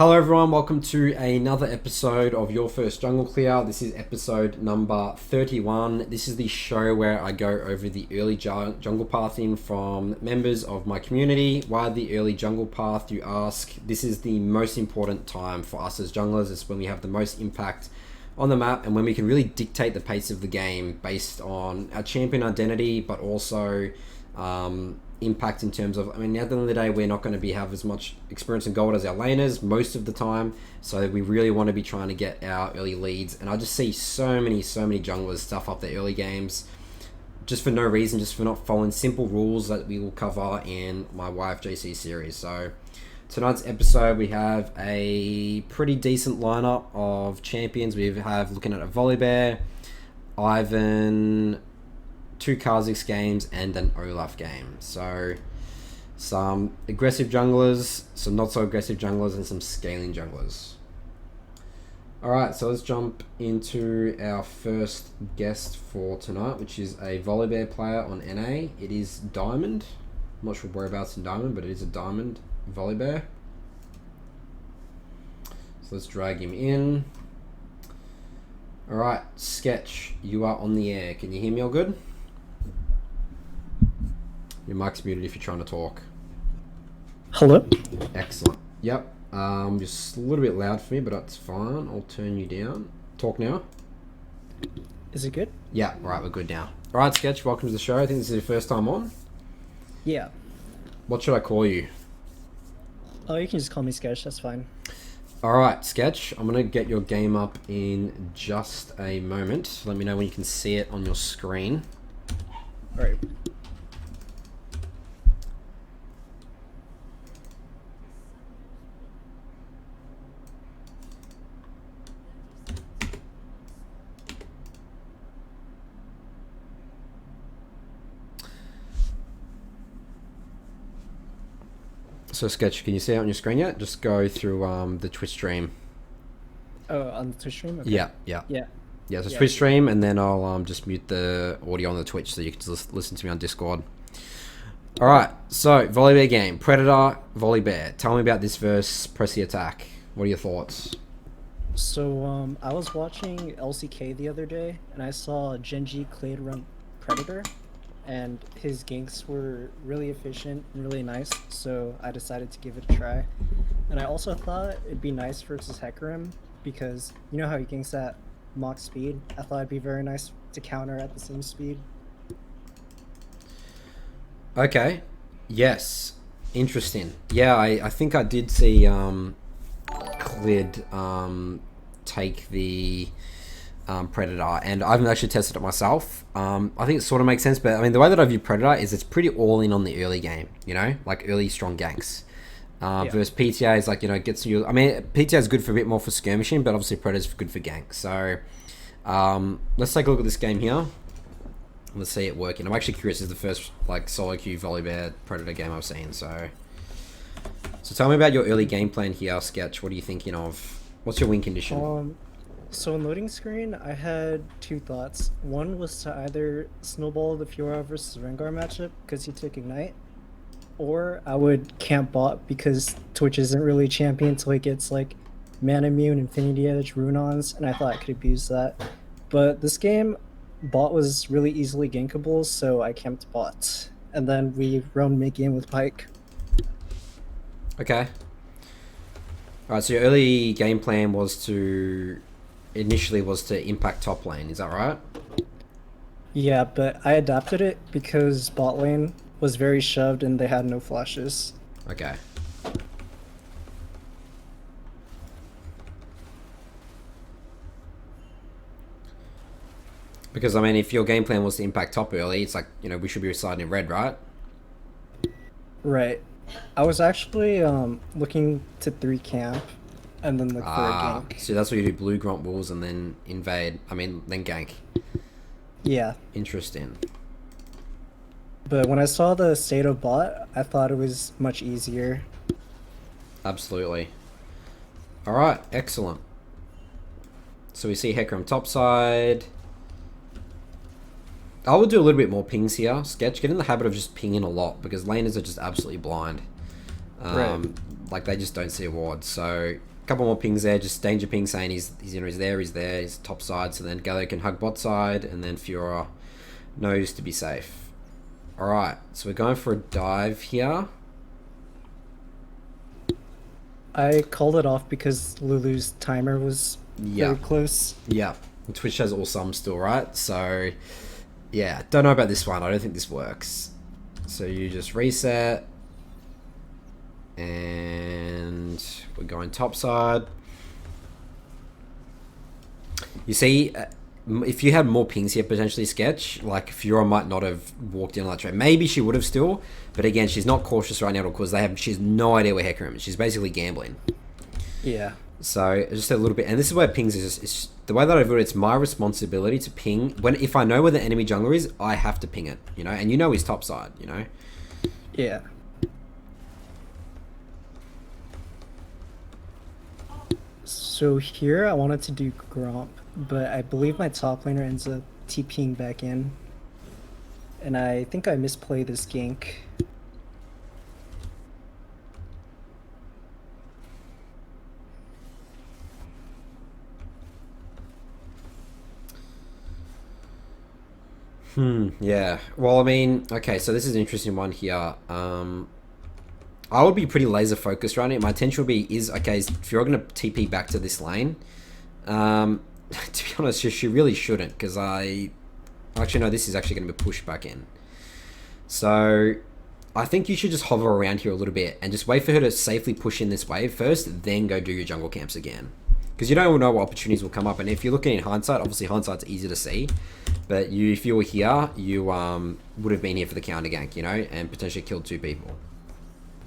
Hello everyone, welcome to another episode of Your First Jungle Clear. This is episode number 31. This is the show where I go over the early jungle pathing from members of my community. Why the early jungle path, you ask? This is the most important time for us as junglers. It's when we have the most impact on the map and when we can really dictate the pace of the game based on our champion identity, but also impact in terms of, at the end of the day, we're not going to have as much experience in gold as our laners most of the time, so we really want to be trying to get our early leads. And I just see so many junglers stuff up their early games just for no reason, just for not following simple rules that we will cover in my YFJC series. So tonight's episode, we have a pretty decent lineup of champions. We have looking at a Volibear, Ivern, 2 Kha'Zix games and an Olaf game. So some aggressive junglers, some not so aggressive junglers, and some scaling junglers. Alright, so let's jump into our first guest for tonight, which is a Volibear player on NA. It is Diamond. I'm not sure whereabouts in Diamond, but it is a Diamond Volibear. So let's drag him in. Alright, Sketch, you are on the air. Can you hear me all good? Your mic's muted if you're trying to talk. Hello? Excellent. Yep. Just a little bit loud for me, but that's fine. I'll turn you down. Talk now. Is it good? Yeah, alright, we're good now. Alright, Sketch, welcome to the show. I think this is your first time on. Yeah. What should I call you? Oh, you can just call me Sketch, that's fine. Alright, Sketch, I'm going to get your game up in just a moment. Let me know when you can see it on your screen. Alright. So, Sketch, can you see it on your screen yet? Just go through the Twitch stream. Oh, on the Twitch stream? Okay. Yeah. Yeah. Yeah, so Twitch stream, and then I'll just mute the audio on the Twitch so you can just listen to me on Discord. Alright, so Volibear game. Predator, Volibear. Tell me about this verse, press the attack. What are your thoughts? So, I was watching LCK the other day, and I saw Genji Clade run Predator, and his ganks were really efficient and really nice, so I decided to give it a try. And I also thought it'd be nice versus Hecarim, because you know how he ganks at Mott speed? I thought it'd be very nice to counter at the same speed. Okay. Yes. Interesting. Yeah, I think I did see Clid take the Predator, and I haven't actually tested it myself. I think it sort of makes sense, but I mean, the way that I view Predator is it's pretty all in on the early game, you know, like early strong ganks. Versus PTA is like, you know, gets you. I mean, PTA is good for a bit more for skirmishing, but obviously Predator's good for gank. So let's take a look at this game here. Let's see it working. I'm actually curious. This is the first like solo queue Volibear Predator game I've seen. So tell me about your early game plan here, Sketch. What are you thinking of? What's your win condition? So in loading screen, I had 2 thoughts. One was to either snowball the Fiora versus Rengar matchup because he took Ignite, or I would camp bot because Twitch isn't really a champion until he gets like Man Immune, Infinity Edge, Runons, and I thought I could abuse that. But this game, bot was really easily gankable, so I camped bot. And then we roamed mid-game with Pyke. Okay. Alright, so your early game plan was initially to impact top lane, is that right? Yeah, but I adapted it because bot lane was very shoved and they had no flashes. Okay. Because, I mean, if your game plan was to impact top early, it's like, you know, we should be residing in red, right? Right. I was actually looking to 3 camp and then look for a gank. So that's what you do, blue grunt wolves and then then gank. Yeah. Interesting. But when I saw the state of bot, I thought it was much easier. Absolutely. Alright, excellent. So we see Hecarim topside. I would do a little bit more pings here. Sketch, get in the habit of just pinging a lot because laners are just absolutely blind. Right. Like they just don't see a ward. So couple more pings there. Just danger ping saying he's there, he's top side. So then Gallo can hug bot side, and then Fiora knows to be safe. All right, so we're going for a dive here. I called it off because Lulu's timer was very close. Yeah, and Twitch has all sums still, right? So yeah, don't know about this one. I don't think this works. So you just reset. And we're going top side. You see, if you had more pings here, potentially Sketch, like Fiora might not have walked in on that trade. Maybe she would have still, but again, she's not cautious right now because she has no idea where Hecarim is. She's basically gambling. Yeah. So just a little bit, and this is where pings is just the way that I view it. It's my responsibility to ping if I know where the enemy jungler is, I have to ping it, and he's top side, Yeah. So here I wanted to do Gromp, but I believe my top laner ends up TPing back in. And I think I misplayed this gank. Yeah. Well, I mean, okay, so this is an interesting one here. I would be pretty laser focused right now. My attention would be if you're going to TP back to this lane, to be honest, she really shouldn't, because actually no, this is actually going to be pushed back in. So I think you should just hover around here a little bit and just wait for her to safely push in this wave first, then go do your jungle camps again. Because you don't know what opportunities will come up, and if you're looking in hindsight, obviously hindsight's easy to see, but if you were here, you would have been here for the counter gank, and potentially killed 2 people.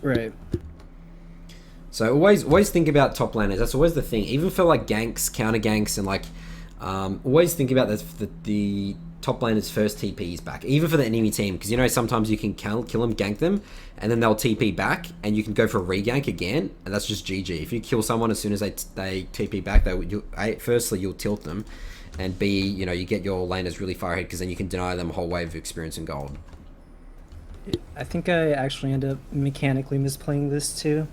Right. So always think about top laners. That's always the thing. Even for like ganks, counter ganks, and like always think about the top laner's first TPs back. Even for the enemy team, because sometimes you can kill them, gank them, and then they'll TP back, and you can go for a regank again, and that's just GG. If you kill someone as soon as they TP back, firstly you'll tilt them, and B, you get your laners really far ahead, because then you can deny them a whole wave of experience and gold. I think I actually end up mechanically misplaying this too.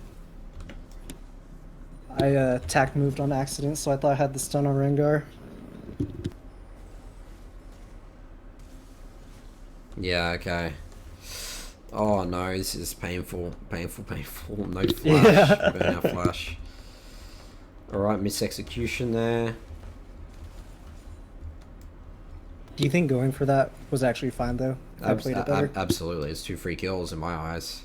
I attack moved on accident, so I thought I had the stun on Rengar. Yeah, okay. Oh no, this is painful. No flash. Yeah. Burn out flash. Alright, mis-execution there. Do you think going for that was actually fine though? I played it better? Absolutely, it's 2 free kills in my eyes.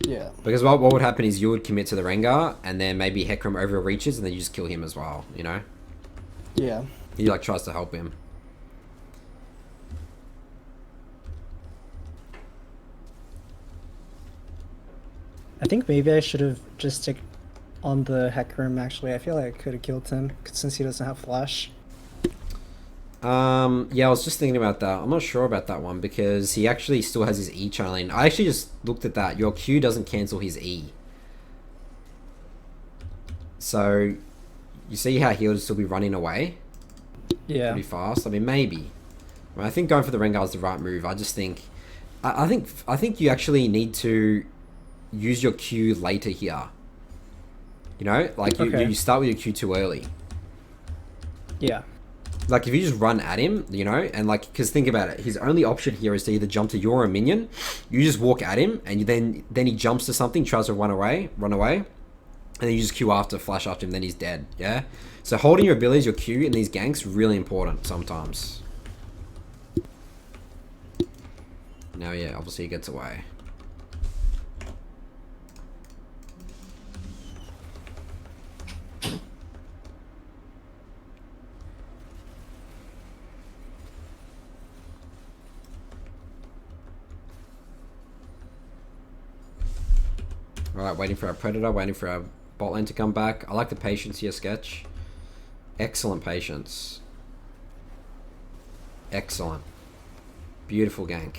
Yeah. Because what would happen is you would commit to the Rengar, and then maybe Hecarim overreaches, and then you just kill him as well, Yeah. He tries to help him. I think maybe I should have just stick on the Hecarim actually. I feel like I could have killed him since he doesn't have flash. Yeah, I was just thinking about that. I'm not sure about that one, because he actually still has his E channeling. I actually just looked at that. Your Q doesn't cancel his E. So, you see how he would still be running away? Yeah. Pretty fast. I mean, maybe. I think going for the Rengar is the right move. I just think... I think you actually need to use your Q later here. You start with your Q too early. Yeah. Like, if you just run at him, and because think about it, his only option here is to either jump to your minion, you just walk at him, and then he jumps to something, tries to run away, and then you just Q after, flash after him, then he's dead, yeah? So holding your abilities, your Q in these ganks, really important sometimes. Now, yeah, obviously he gets away. Alright, waiting for our Predator, waiting for our bot lane to come back. I like the patience here, Sketch. Excellent patience. Excellent. Beautiful gank.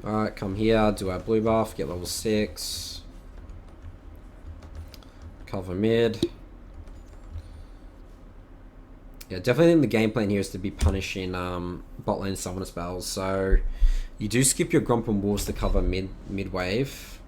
Alright, come here, do our blue buff, get level 6. cover mid. Yeah, definitely think the game plan here is to be punishing bot lane summoner spells. So you do skip your Gromp and Wolves to cover mid wave.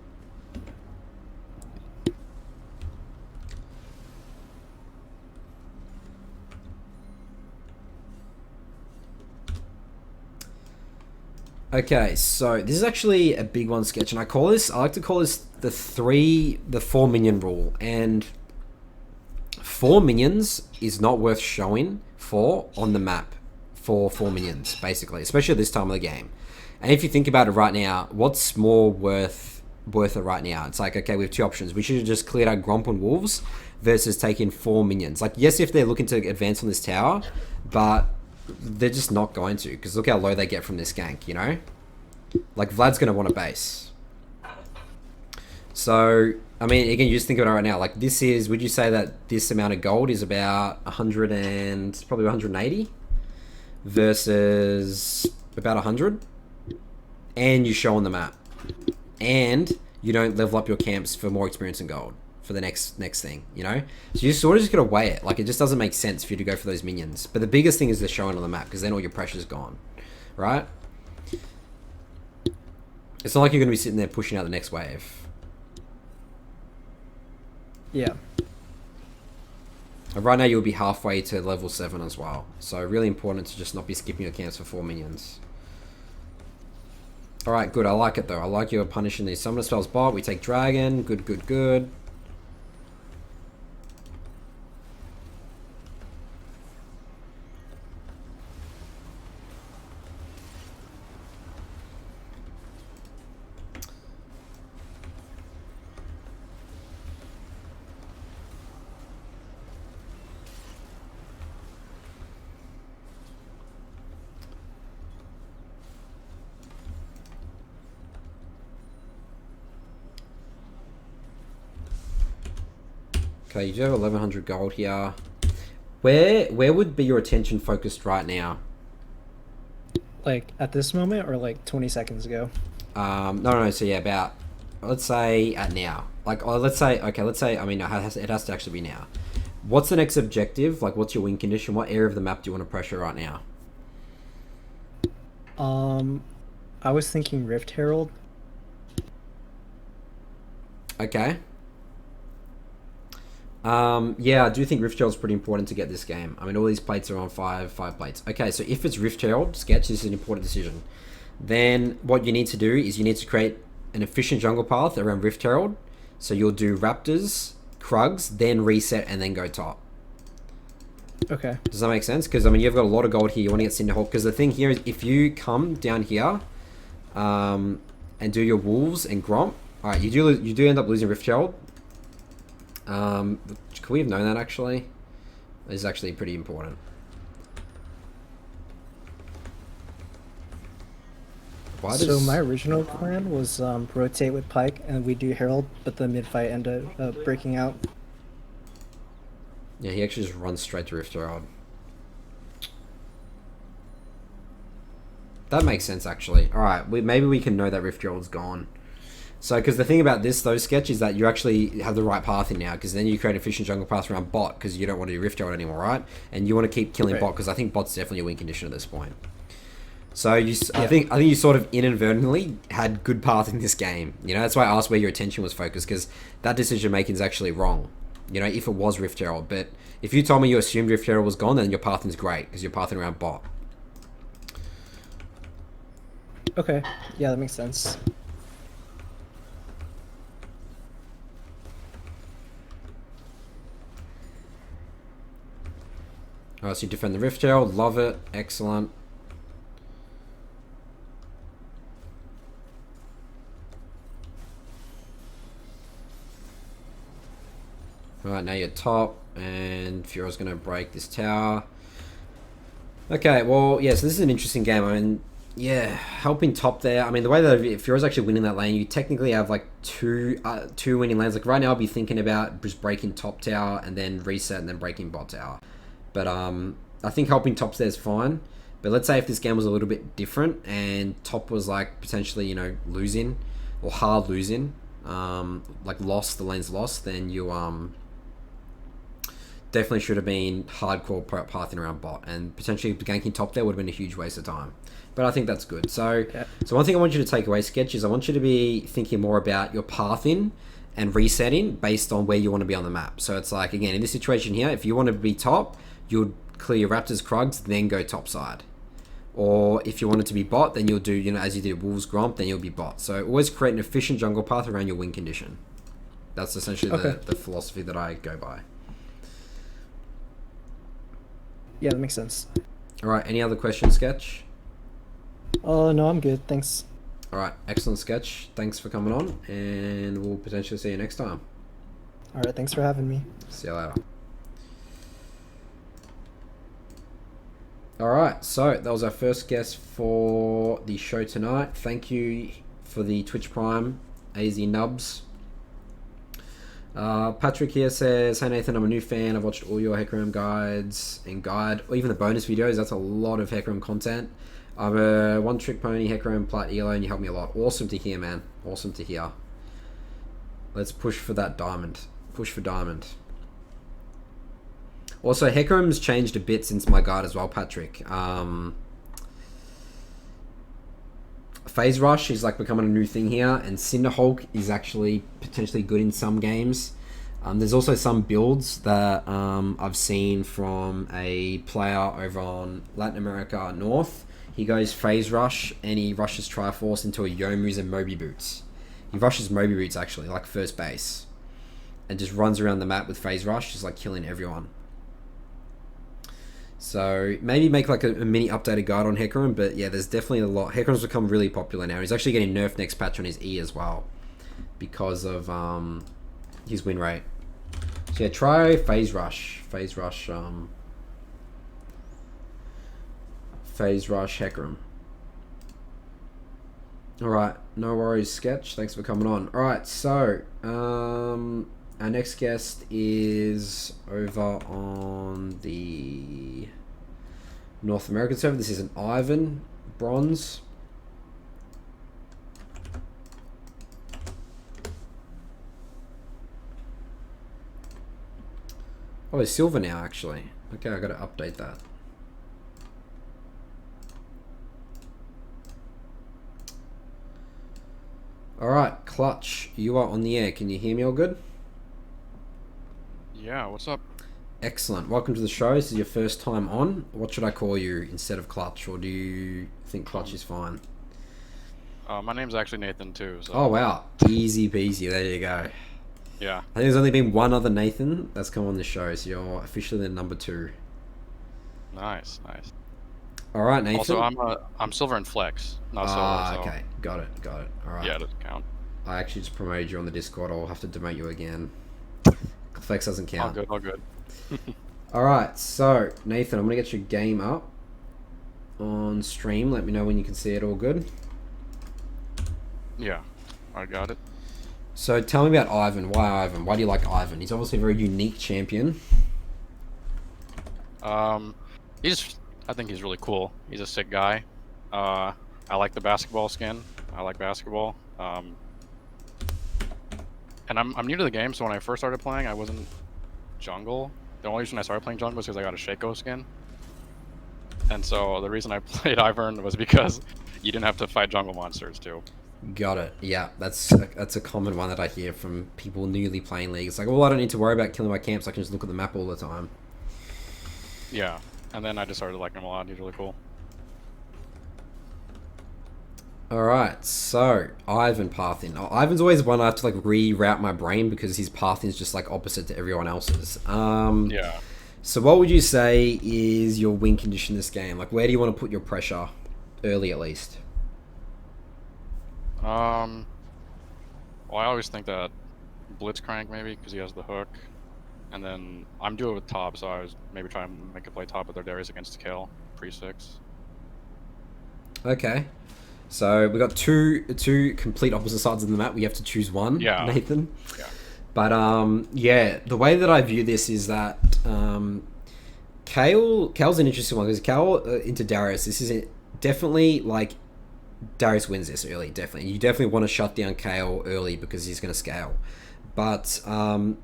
Okay, so this is actually a big one sketch, and I like to call this the 4 minion rule. And 4 minions is not worth showing for on the map for 4 minions, basically, especially at this time of the game. And if you think about it right now, what's more worth it right now? It's like, okay, we have two options. We should have just cleared out Gromp and Wolves versus taking 4 minions. Like, yes, if they're looking to advance on this tower, but they're just not going to, because look how low they get from this gank, you know? Like, Vlad's going to want a base. So, I mean, again, you just think about it right now. Like, this is, would you say that this amount of gold is about 100 and probably 180 versus about 100? And you show on the map. And you don't level up your camps for more experience and gold for the next thing, you know? So you sort of just got to weigh it. Like, it just doesn't make sense for you to go for those minions. But the biggest thing is the showing on the map, because then all your pressure's gone, right? It's not like you're going to be sitting there pushing out the next wave. Yeah. Right now you'll be halfway to level 7 as well. So really important to just not be skipping your camps for 4 minions. Alright, good. I like it though. I like you punishing these summoner spells bot. We take dragon. Good, good, good. Okay, you do have 1100 gold here. Where would be your attention focused right now? Like at this moment or like 20 seconds ago? No. So yeah, about, let's say at now. Like, let's say, I mean, it has to actually be now. What's the next objective? Like, what's your win condition? What area of the map do you want to pressure right now? I was thinking Rift Herald. Okay. Yeah, I do think Rift Herald's pretty important to get this game. I mean, all these plates are on five plates. Okay, so if it's Rift Herald sketch, this is an important decision. Then what you need to do is you need to create an efficient jungle path around Rift Herald. So you'll do Raptors, Krugs, then reset, and then go top. Okay. Does that make sense? Because, I mean, you've got a lot of gold here. You want to get Cinderhawk. Because the thing here is, if you come down here and do your Wolves and Gromp, alright, you do end up losing Rift Herald. Could we have known that, actually? This is actually pretty important. So my original plan was rotate with Pyke and we do Herald, but the mid-fight ended up breaking out. Yeah, he actually just runs straight to Rift Herald. That makes sense, actually. Alright, maybe we can know that Rift Herald's gone. So, because the thing about those sketch is that you actually have the right path in now, because then you create an efficient jungle path around bot, because you don't want to do Rift Herald anymore, right? And you want to keep killing bot, because I think bot's definitely a win condition at this point. So I think you sort of inadvertently had good path in this game. You know, that's why I asked where your attention was focused, because that decision making is actually wrong. You know, if it was Rift Herald, but if you told me you assumed Rift Herald was gone, then your pathing is great, because you're pathing around bot. Okay, yeah, that makes sense. Alright, so you defend the Rift Herald, love it, excellent. Alright, now you're top, and Fiora's going to break this tower. Okay, well, yeah, so this is an interesting game. I mean, yeah, helping top there. I mean, the way that if Fiora's actually winning that lane, you technically have like two winning lanes. Like right now, I'll be thinking about just breaking top tower and then reset and then breaking bot tower. But I think helping tops there is fine. But let's say if this game was a little bit different and top was like potentially, you know, losing or hard losing, like lost, the lane's lost, then you definitely should have been hardcore pathing around bot, and potentially ganking top there would have been a huge waste of time. But I think that's good. So, Yeah. so one thing I want you to take away, Sketch, is I want you to be thinking more about your pathing and resetting based on where you want to be on the map. So it's like, again, in this situation here, if you want to be top, you'll clear your Raptors, Krugs, then go top side. Or if you want it to be bot, then you'll do, you know, as you did Wolves, Gromp, then you'll be bot. So always create an efficient jungle path around your win condition. That's essentially the philosophy that I go by. Yeah, that makes sense. All right, any other questions, Sketch? Oh, no, I'm good. Thanks. All right, excellent, Sketch. Thanks for coming on, and we'll potentially see you next time. All right, thanks for having me. See you later. All right, so that was our first guest for the show tonight. Thank you for the Twitch Prime, AZ Nubs. Patrick here says, "Hey Nathan, I'm a new fan. I've watched all your Hecarim guides and or even the bonus videos. That's a lot of Hecarim content. I'm a one-trick pony, Hecarim, Plat, Elo, and you helped me a lot. Awesome to hear, man. Awesome to hear. Let's push for that diamond. Push for diamond." Also, Hecarim's changed a bit since my guide as well, Patrick. Phase Rush is like becoming a new thing here, and Cinderhulk is actually potentially good in some games. There's also some builds that I've seen from a player over on Latin America North. He goes Phase Rush and he rushes Triforce into a Yomu's and Moby Boots. He rushes Moby Boots actually, like first base, and just runs around the map with Phase Rush, just like killing everyone. So maybe make like a mini updated guide on Hecarim, but yeah, there's definitely a lot. Hecarim's become really popular now. He's actually getting nerfed next patch on his E as well because of his win rate. So yeah, try Phase Rush. Phase Rush Hecarim. Alright, no worries, Sketch. Thanks for coming on. Alright, so our next guest is over on the North American server. This is an Ivern bronze. Oh, it's silver now, actually. Okay, I gotta update that. Alright, Clutch, you are on the air. Can you hear me all good? Yeah, what's up? Excellent. Welcome to the show. This is your first time on. What should I call you instead of Clutch, or do you think Clutch is fine? My name's actually Nathan too. So. Oh wow, easy peasy. There you go. Yeah. I think there's only been one other Nathan that's come on the show, so you're officially the number 2. Nice, nice. All right, Nathan. Also, I'm silver and flex, not silver. So. Okay, got it. All right. Yeah, it doesn't count. I actually just promoted you on the Discord. I'll have to demote you again. Flex doesn't count. All good. All right, so Nathan, I'm gonna get your game up on stream. Let me know when you can see it all good. Yeah, I got it. So tell me about Ivern. Why Ivern? Why do you like Ivern? He's obviously a very unique champion. I think he's really cool. He's a sick guy. I like the basketball skin. I like basketball. And I'm new to the game, so when I first started playing, I wasn't jungle. The only reason I started playing jungle was because I got a Shaco skin. And so the reason I played Ivern was because you didn't have to fight jungle monsters too. Got it. Yeah, that's a common one that I hear from people newly playing League. It's like, well, I don't need to worry about killing my camps. I can just look at the map all the time. Yeah, and then I just started liking him a lot. He's really cool. Alright, so Ivern pathing. Oh, Ivern's always one I have to like reroute my brain because his pathing is just like opposite to everyone else's. Yeah. So what would you say is your win condition this game? Like, where do you want to put your pressure? Early, at least. Well, I always think that Blitzcrank maybe because he has the hook, and then I'm doing it with top, so I was maybe trying to make a play top with their Darius against Kill pre-6. Okay. So we got two complete opposite sides of the map. We have to choose one, Yeah. Nathan. Yeah. But yeah, the way that I view this is that Kale's an interesting one because Kale into Darius. This is definitely like Darius wins this early. Definitely, you definitely want to shut down Kale early because he's going to scale. But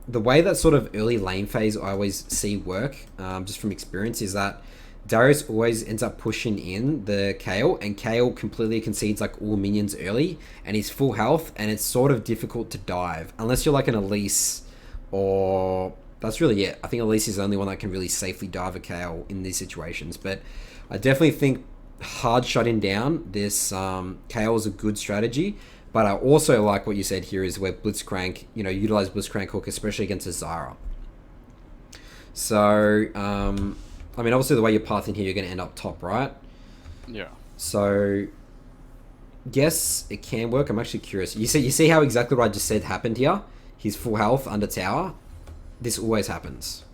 the way that sort of early lane phase I always see work, just from experience, is that Darius always ends up pushing in the Kale, and Kale completely concedes like all minions early, and he's full health, and it's sort of difficult to dive unless you're like an Elise, or that's really it. I think Elise is the only one that can really safely dive a Kale in these situations. But I definitely think hard shutting down this Kale is a good strategy. But I also like what you said here is where Blitzcrank, utilize Blitzcrank hook, especially against a Zyra. So, I mean, obviously the way you're pathing here, you're going to end up top, right? Yeah. So, yes, it can work. I'm actually curious. You see how exactly what I just said happened here? He's full health under tower. This always happens.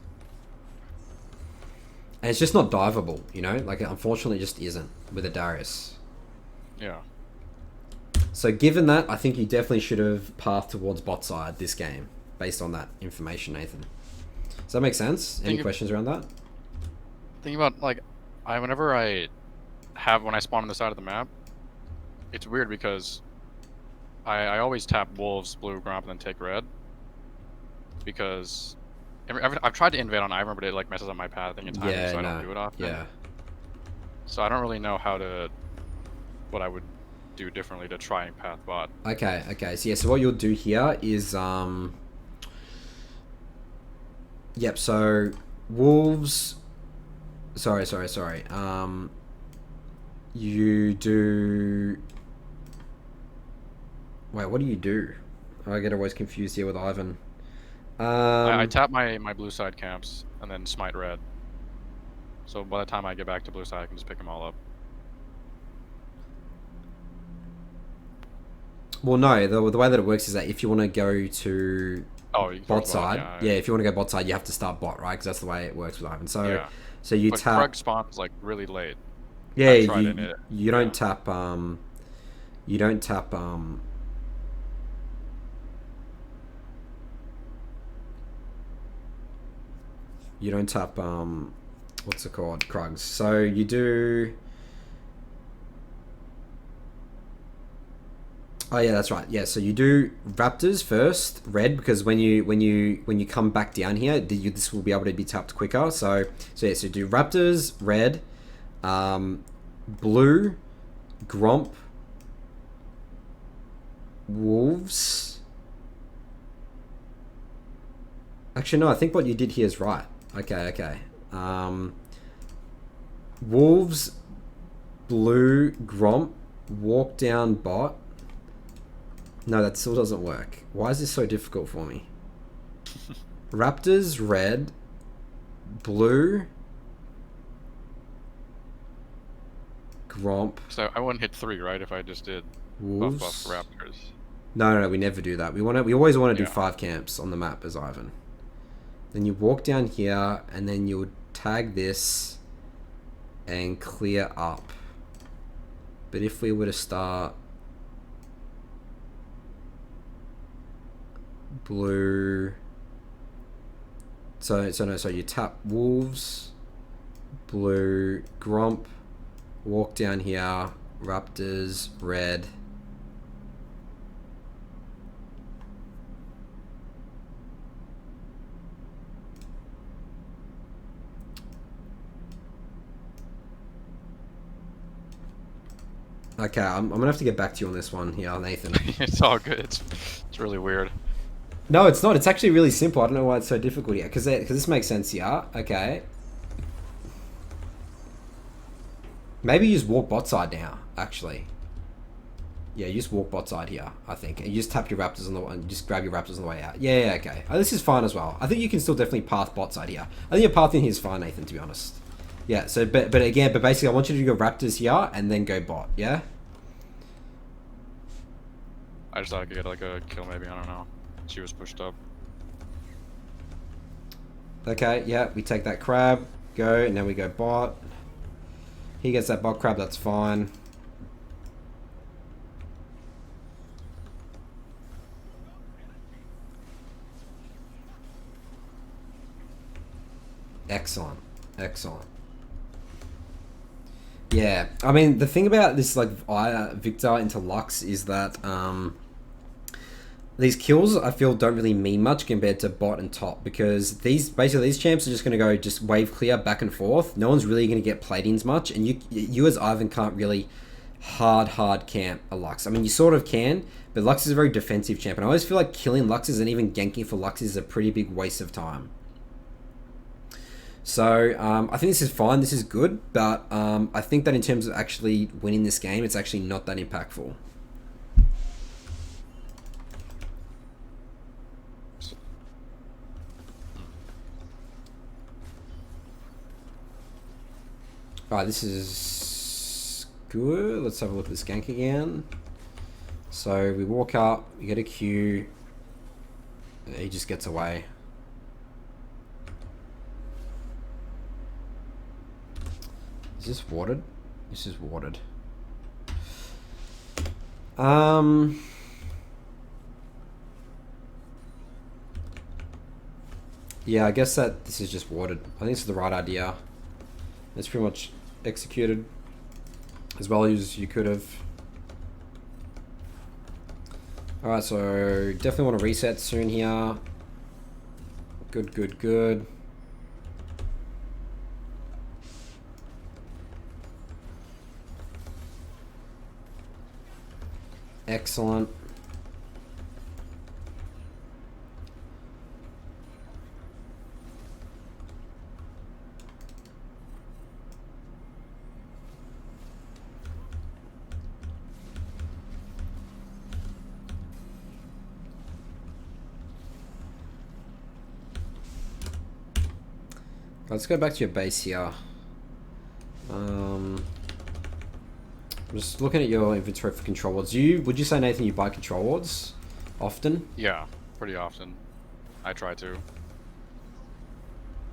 And it's just not diveable, Like, unfortunately, it just isn't with a Darius. Yeah. So given that, I think you definitely should have pathed towards bot side this game, based on that information, Nathan. Does that make sense? Any questions around that? Think about, like, whenever when I spawn on the side of the map, it's weird because I always tap wolves, blue, gromp, and then take red. Because I've tried to invade on Ivern, but it like messes up my pathing and timing, so I don't do it often. Yeah. So I don't really know what I would do differently to try and path bot. Okay. So what you'll do here is yep, so wolves, sorry. You do, wait, what do you do? I get always confused here with Ivern. I tap my blue side camps and then smite red. So by the time I get back to blue side, I can just pick them all up. Well, no, the way that it works is that if you want to go to bot side, if you want to go bot side, you have to start bot, right? Because that's the way it works with Ivern. So, so you but tap. Krug spawns like really late. Yeah, you don't tap. You don't tap. You don't tap. What's it called? Krugs. So you do. Oh yeah, that's right. Yeah, so you do Raptors first, red, because when you come back down here, this will be able to be tapped quicker. So you do Raptors, red, blue, Gromp, wolves. Actually, no, I think what you did here is right. Okay. Wolves, blue, Gromp, walk down bot. No, that still doesn't work. Why is this so difficult for me? Raptors, red, blue, Gromp. So I wouldn't hit 3, right? If I just did wolves. Buff Raptors. No, we never do that. We always want to do 5 camps on the map as Ivern. Then you walk down here, and then you'll tag this and clear up. But if we were to start blue, so you tap wolves, blue, Gromp, walk down here, Raptors, red. Okay, I'm gonna have to get back to you on this one here, Nathan. It's all good. It's really weird. No, it's not. It's actually really simple. I don't know why it's so difficult here. Because this makes sense here. Okay. Maybe you just walk bot side now, actually. Yeah, you just walk bot side here, I think. And you just tap your Raptors and just grab your Raptors on the way out. Yeah, okay. Oh, this is fine as well. I think you can still definitely path bot side here. I think your pathing here is fine, Nathan, to be honest. Yeah, so, but basically I want you to go Raptors here and then go bot, yeah? I just thought I could get like a kill maybe, I don't know. She was pushed up. Okay, yeah, we take that crab, go, and then we go bot. He gets that bot crab, that's fine. Excellent. Yeah, I mean, the thing about this, like, Victor into Lux is that, these kills I feel don't really mean much compared to bot and top, because these champs are just going to go just wave clear back and forth. No one's really going to get played-ins much, and you as Ivern can't really hard camp a Lux. I mean, you sort of can, but Lux is a very defensive champ, and I always feel like killing Luxes and even ganking for Luxes is a pretty big waste of time. So I think this is fine, this is good, but I think that in terms of actually winning this game, it's actually not that impactful. Alright, this is good. Let's have a look at this gank again. So we walk up, we get a Q, and he just gets away. Is this warded? This is warded. Yeah, I guess that this is just warded. I think this is the right idea. It's pretty much executed as well as you could have. Alright, so definitely want to reset soon here. Good, good, good. Excellent. Let's go back to your base here. I'm just looking at your inventory for control wards. Would you say, Nathan, you buy control wards often? Yeah, pretty often. I try to.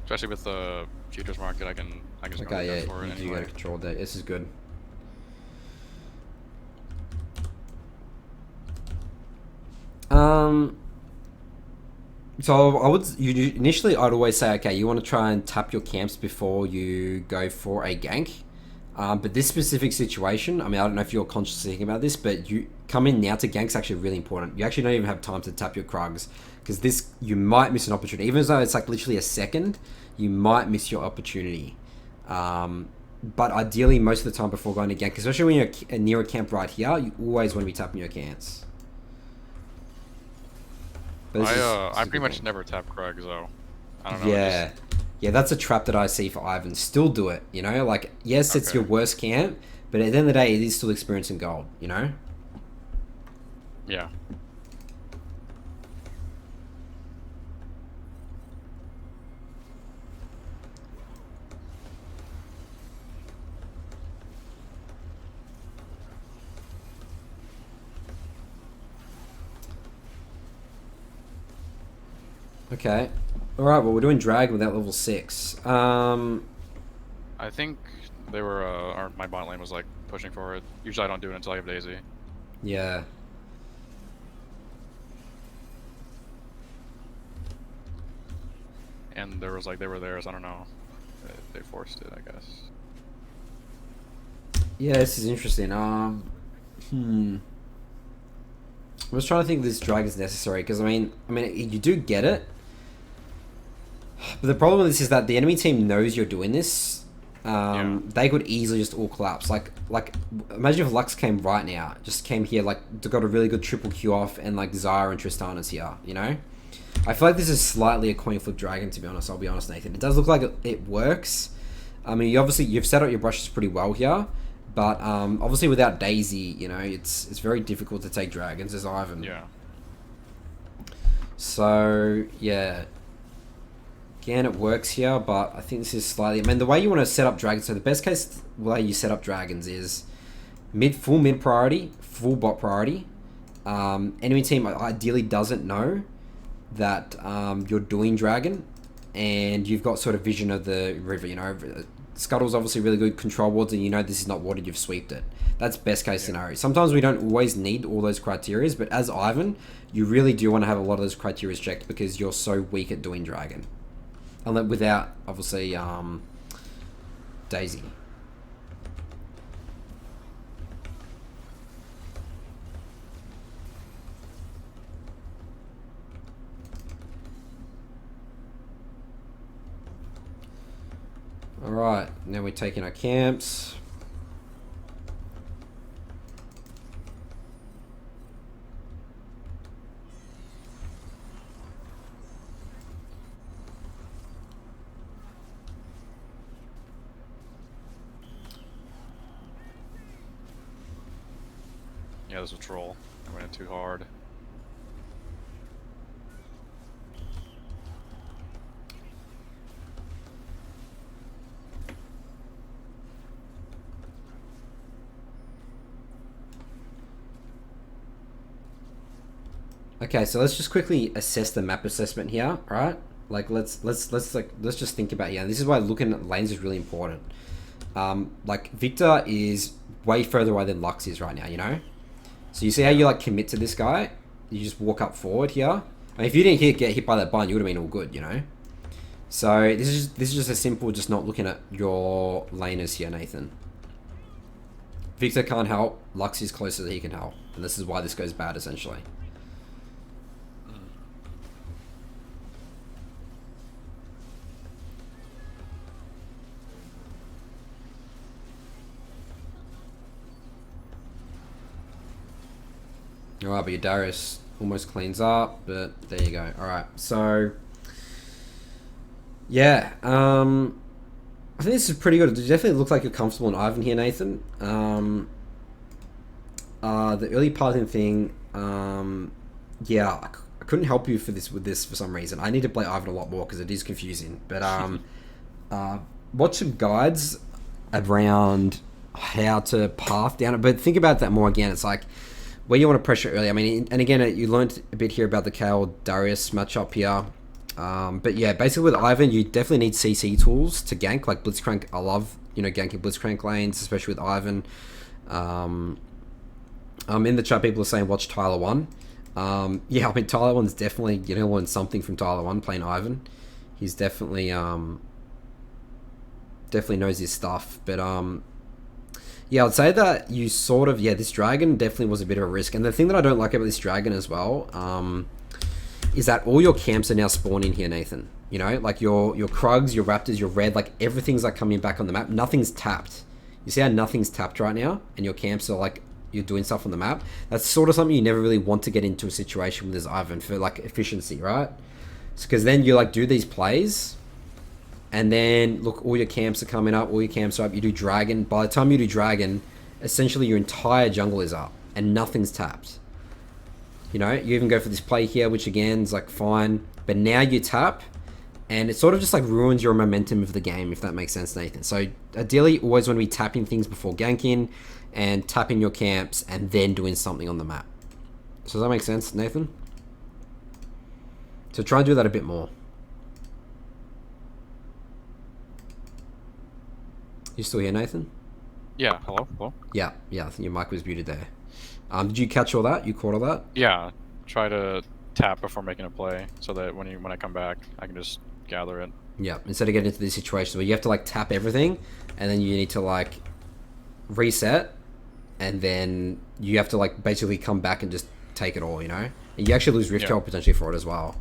Especially with the futures market, I can just go Okay, yeah, for it you do anyway. get a control there. This is good. So initially I'd always say, okay, you want to try and tap your camps before you go for a gank. But this specific situation, I mean, I don't know if you're consciously thinking about this, but you come in now to gank's actually really important. You actually don't even have time to tap your Krugs, because this, you might miss an opportunity. Even though it's like literally a second, you might miss your opportunity. But ideally, most of the time before going to gank, especially when you're near a camp right here, you always want to be tapping your cans. I pretty much never tap Krug, so I don't know. Yeah. Yeah, that's a trap that I see for Ivern. Still do it, you know? Like, yes, it's your worst camp, but at the end of the day, it is still experiencing gold, you know? Yeah. Okay. Alright, well, we're doing Dragon without level 6. I think they were, my bot lane was like pushing for it. Usually I don't do it until I have Daisy. Yeah. And there was like, they were theirs, I don't know. They forced it, I guess. Yeah, this is interesting. I was trying to think if this drag is necessary, because I mean, you do get it. But the problem with this is that the enemy team knows you're doing this. They could easily just all collapse. Like imagine if Lux came right now, just came here, like got a really good triple Q off, and like Zyra and Tristana's here. You know, I feel like this is slightly a coin flip dragon. To be honest, I'll be honest, Nathan. It does look like it works. I mean, you've set up your brushes pretty well here, but obviously without Daisy, you know, it's very difficult to take dragons as Ivern. Yeah. So yeah. Again, it works here, but I think this is slightly... I mean, the way you want to set up dragons... So the best case way you set up dragons is full mid priority, full bot priority. Enemy team ideally doesn't know that you're doing dragon, and you've got sort of vision of the river, you know. Scuttle's obviously really good control wards, and you know this is not watered, you've sweeped it. That's best case scenario. Sometimes we don't always need all those criteria, but as Ivern, you really do want to have a lot of those criteria checked, because you're so weak at doing dragon. Without, obviously, Daisy. Alright, now we're taking our camps. Yeah, this was troll. I went in too hard. Okay, so let's just quickly assess the map assessment here, right? Like let's just think about here. This is why looking at lanes is really important. Like Victor is way further away than Lux is right now, you know? So you see how you like commit to this guy? You just walk up forward here. I mean, if you didn't get hit by that bind, you would have been all good, you know? So this is just a simple, just not looking at your laners here, Nathan. Victor can't help. Lux is closer than he can help. And this is why this goes bad, essentially. Alright, but your Darius almost cleans up, but there you go. Alright, so... Yeah, I think this is pretty good. It definitely looks like you're comfortable in Ivern here, Nathan. The early parting thing, yeah, I couldn't help you with this for some reason. I need to play Ivern a lot more because it is confusing. But watch some guides around how to path down it. But think about that more again. It's like where you want to pressure early. I mean, and again, you learned a bit here about the Kale Darius matchup here. But yeah, basically with Ivern, you definitely need CC tools to gank, like Blitzcrank. I love, ganking Blitzcrank lanes, especially with Ivern. In the chat, people are saying watch Tyler 1. Yeah, I mean, Tyler 1's definitely, learn something from Tyler 1 playing Ivern. He's definitely, definitely knows his stuff. But, yeah, I'd say that you sort of, this dragon definitely was a bit of a risk. And the thing that I don't like about this dragon as well, is that all your camps are now spawning here, Nathan. Like your Krugs, your Raptors, your Red, like everything's like coming back on the map. Nothing's tapped. You see how nothing's tapped right now? And your camps are like, you're doing stuff on the map. That's sort of something you never really want to get into a situation with this Ivern for like efficiency, right? Because then you like do these plays, and then look, all your camps are coming up, all your camps are up, you do Dragon. By the time you do Dragon, essentially your entire jungle is up, and nothing's tapped. You even go for this play here, which again is like fine, but now you tap, and it sort of just like ruins your momentum of the game, if that makes sense, Nathan. So ideally, always want to be tapping things before ganking, and tapping your camps, and then doing something on the map. So does that make sense, Nathan? So try and do that a bit more. You still here, Nathan? Yeah, hello? Yeah, I think your mic was muted there. Did you catch all that? You caught all that? Yeah, try to tap before making a play, so that when I come back, I can just gather it. Yeah, instead of getting into these situations where you have to like tap everything, and then you need to like reset, and then you have to like basically come back and just take it all, And you actually lose Rift Tail potentially for it as well.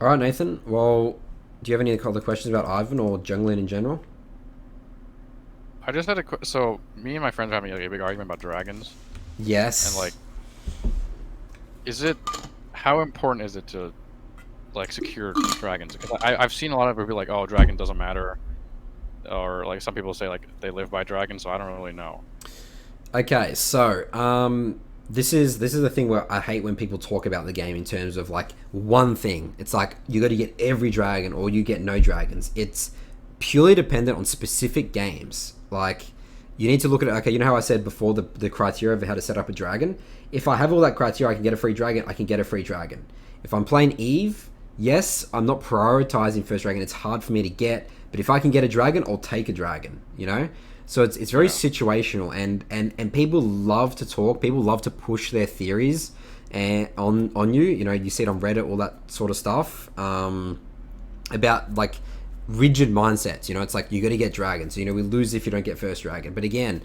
Alright, Nathan. Well, do you have any other questions about Ivern or jungling in general? I just had so me and my friends were having like a big argument about dragons. Yes. And like, how important is it to like secure dragons? Because I've seen a lot of people be like, oh, dragon doesn't matter. Or like some people say like they live by dragons, so I don't really know. Okay, so this is the thing where I hate when people talk about the game in terms of like one thing. It's like you got to get every dragon or you get no dragons. It's purely dependent on specific games. Like you need to look at it. Okay, how I said before the criteria of how to set up a dragon. If I have all that criteria, I can get a free dragon. I can get a free dragon. If I'm playing Eve, yes, I'm not prioritizing first dragon. It's hard for me to get. But if I can get a dragon, I'll take a dragon, So it's very situational, and people love to talk. People love to push their theories and on you. You see it on Reddit, all that sort of stuff about like rigid mindsets. It's like you got to get dragons. We lose if you don't get first dragon. But again,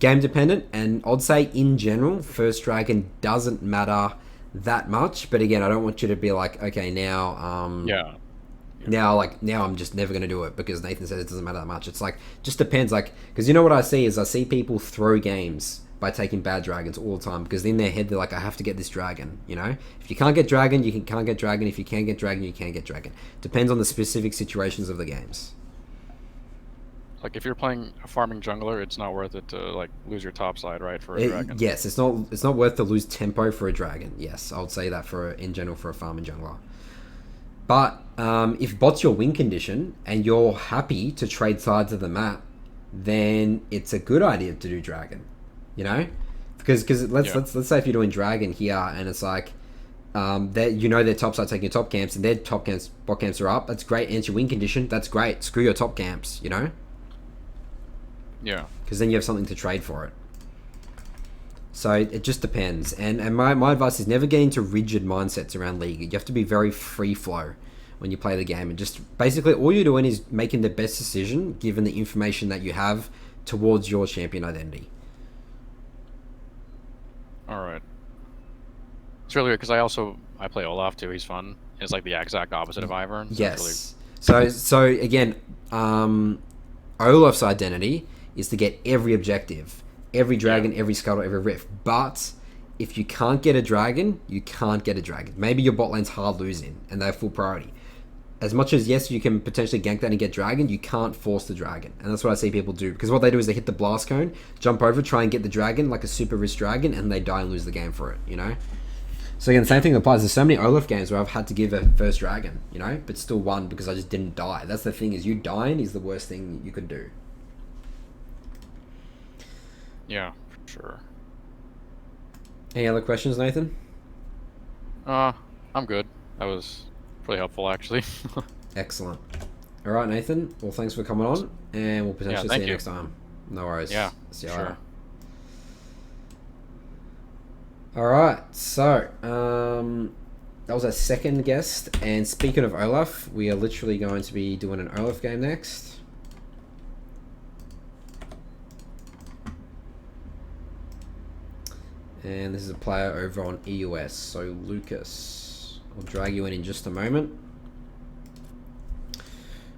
game dependent, and I'd say in general, first dragon doesn't matter that much. But again, I don't want you to be like, okay, now Now I'm just never going to do it because Nathan said it doesn't matter that much. It's like, just depends, like, because you know what I see is I see people throw games by taking bad dragons all the time, because in their head they're like, I have to get this dragon, you know? If you can't get dragon, can't get dragon. If you can get dragon, you can get dragon. Depends on the specific situations of the games. Like if you're playing a farming jungler, it's not worth it to like lose your top side, right, for a dragon. Yes, it's not worth to lose tempo for a dragon. Yes, I would say that in general for a farming jungler. But if bot's your win condition and you're happy to trade sides of the map, then it's a good idea to do dragon, you know, because let's say if you're doing dragon here and it's like their top side taking your top camps and their top camps bot camps are up. That's great. And your win condition. That's great. Screw your top camps, you know. Yeah. Because then you have something to trade for it. So it just depends. And my advice is never get into rigid mindsets around League. You have to be very free flow when you play the game. And just basically all you're doing is making the best decision given the information that you have towards your champion identity. Alright. It's really weird because I play Olaf too. He's fun. It's like the exact opposite of Ivern. So yes. So again, Olaf's identity is to get every objective. Every dragon, every scuttle, every rift. But if you can't get a dragon, you can't get a dragon. Maybe your bot lane's hard losing and they're full priority. As much as, yes, you can potentially gank that and get dragon, you can't force the dragon. And that's what I see people do. Because what they do is they hit the blast cone, jump over, try and get the dragon, like a super risk dragon, and they die and lose the game for it, you know? So again, the same thing applies. There's so many Olaf games where I've had to give a first dragon, you know? But still won because I just didn't die. That's the thing, is you dying is the worst thing you could do. Yeah, for sure. Any other questions, Nathan? I'm good. That was pretty helpful, actually. Excellent. All right, Nathan. Well, thanks for coming on, and we'll potentially see you next time. No worries. Yeah, see you sure. later. All right, so that was our second guest, and speaking of Olaf, we are literally going to be doing an Olaf game next. And this is a player over on EUS, so Lukas. I'll drag you in just a moment.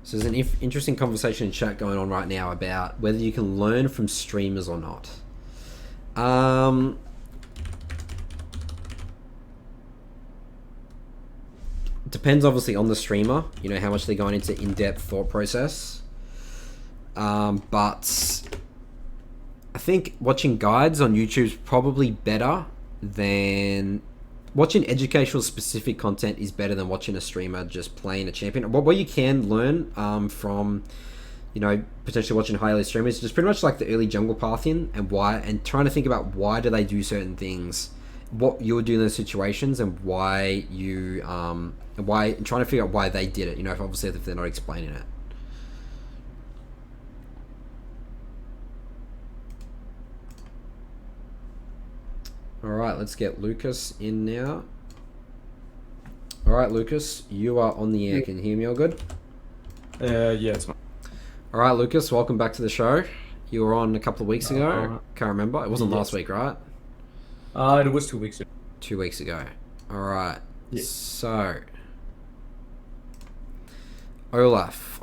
So there's an interesting conversation in chat going on right now about whether you can learn from streamers or not. Depends obviously on the streamer, you know, how much they're going into in-depth thought process. But I think watching guides on YouTube is probably better than watching educational specific content is better than watching a streamer just playing a champion. What you can learn from, you know, potentially watching highly streamers is just pretty much like the early jungle pathing and why, and trying to think about why do they do certain things, what you would do in those situations, and why you trying to figure out why they did it. You know, obviously if they're not explaining it. Alright, let's get Lukas in now. Alright, Lukas, you are on the air. Can you hear me all good? Yeah, it's fine. Alright, Lukas, welcome back to the show. You were on a couple of weeks ago. Can't remember. It wasn't last week, right? It was 2 weeks ago. 2 weeks ago. Alright. Yeah. So, Olaf.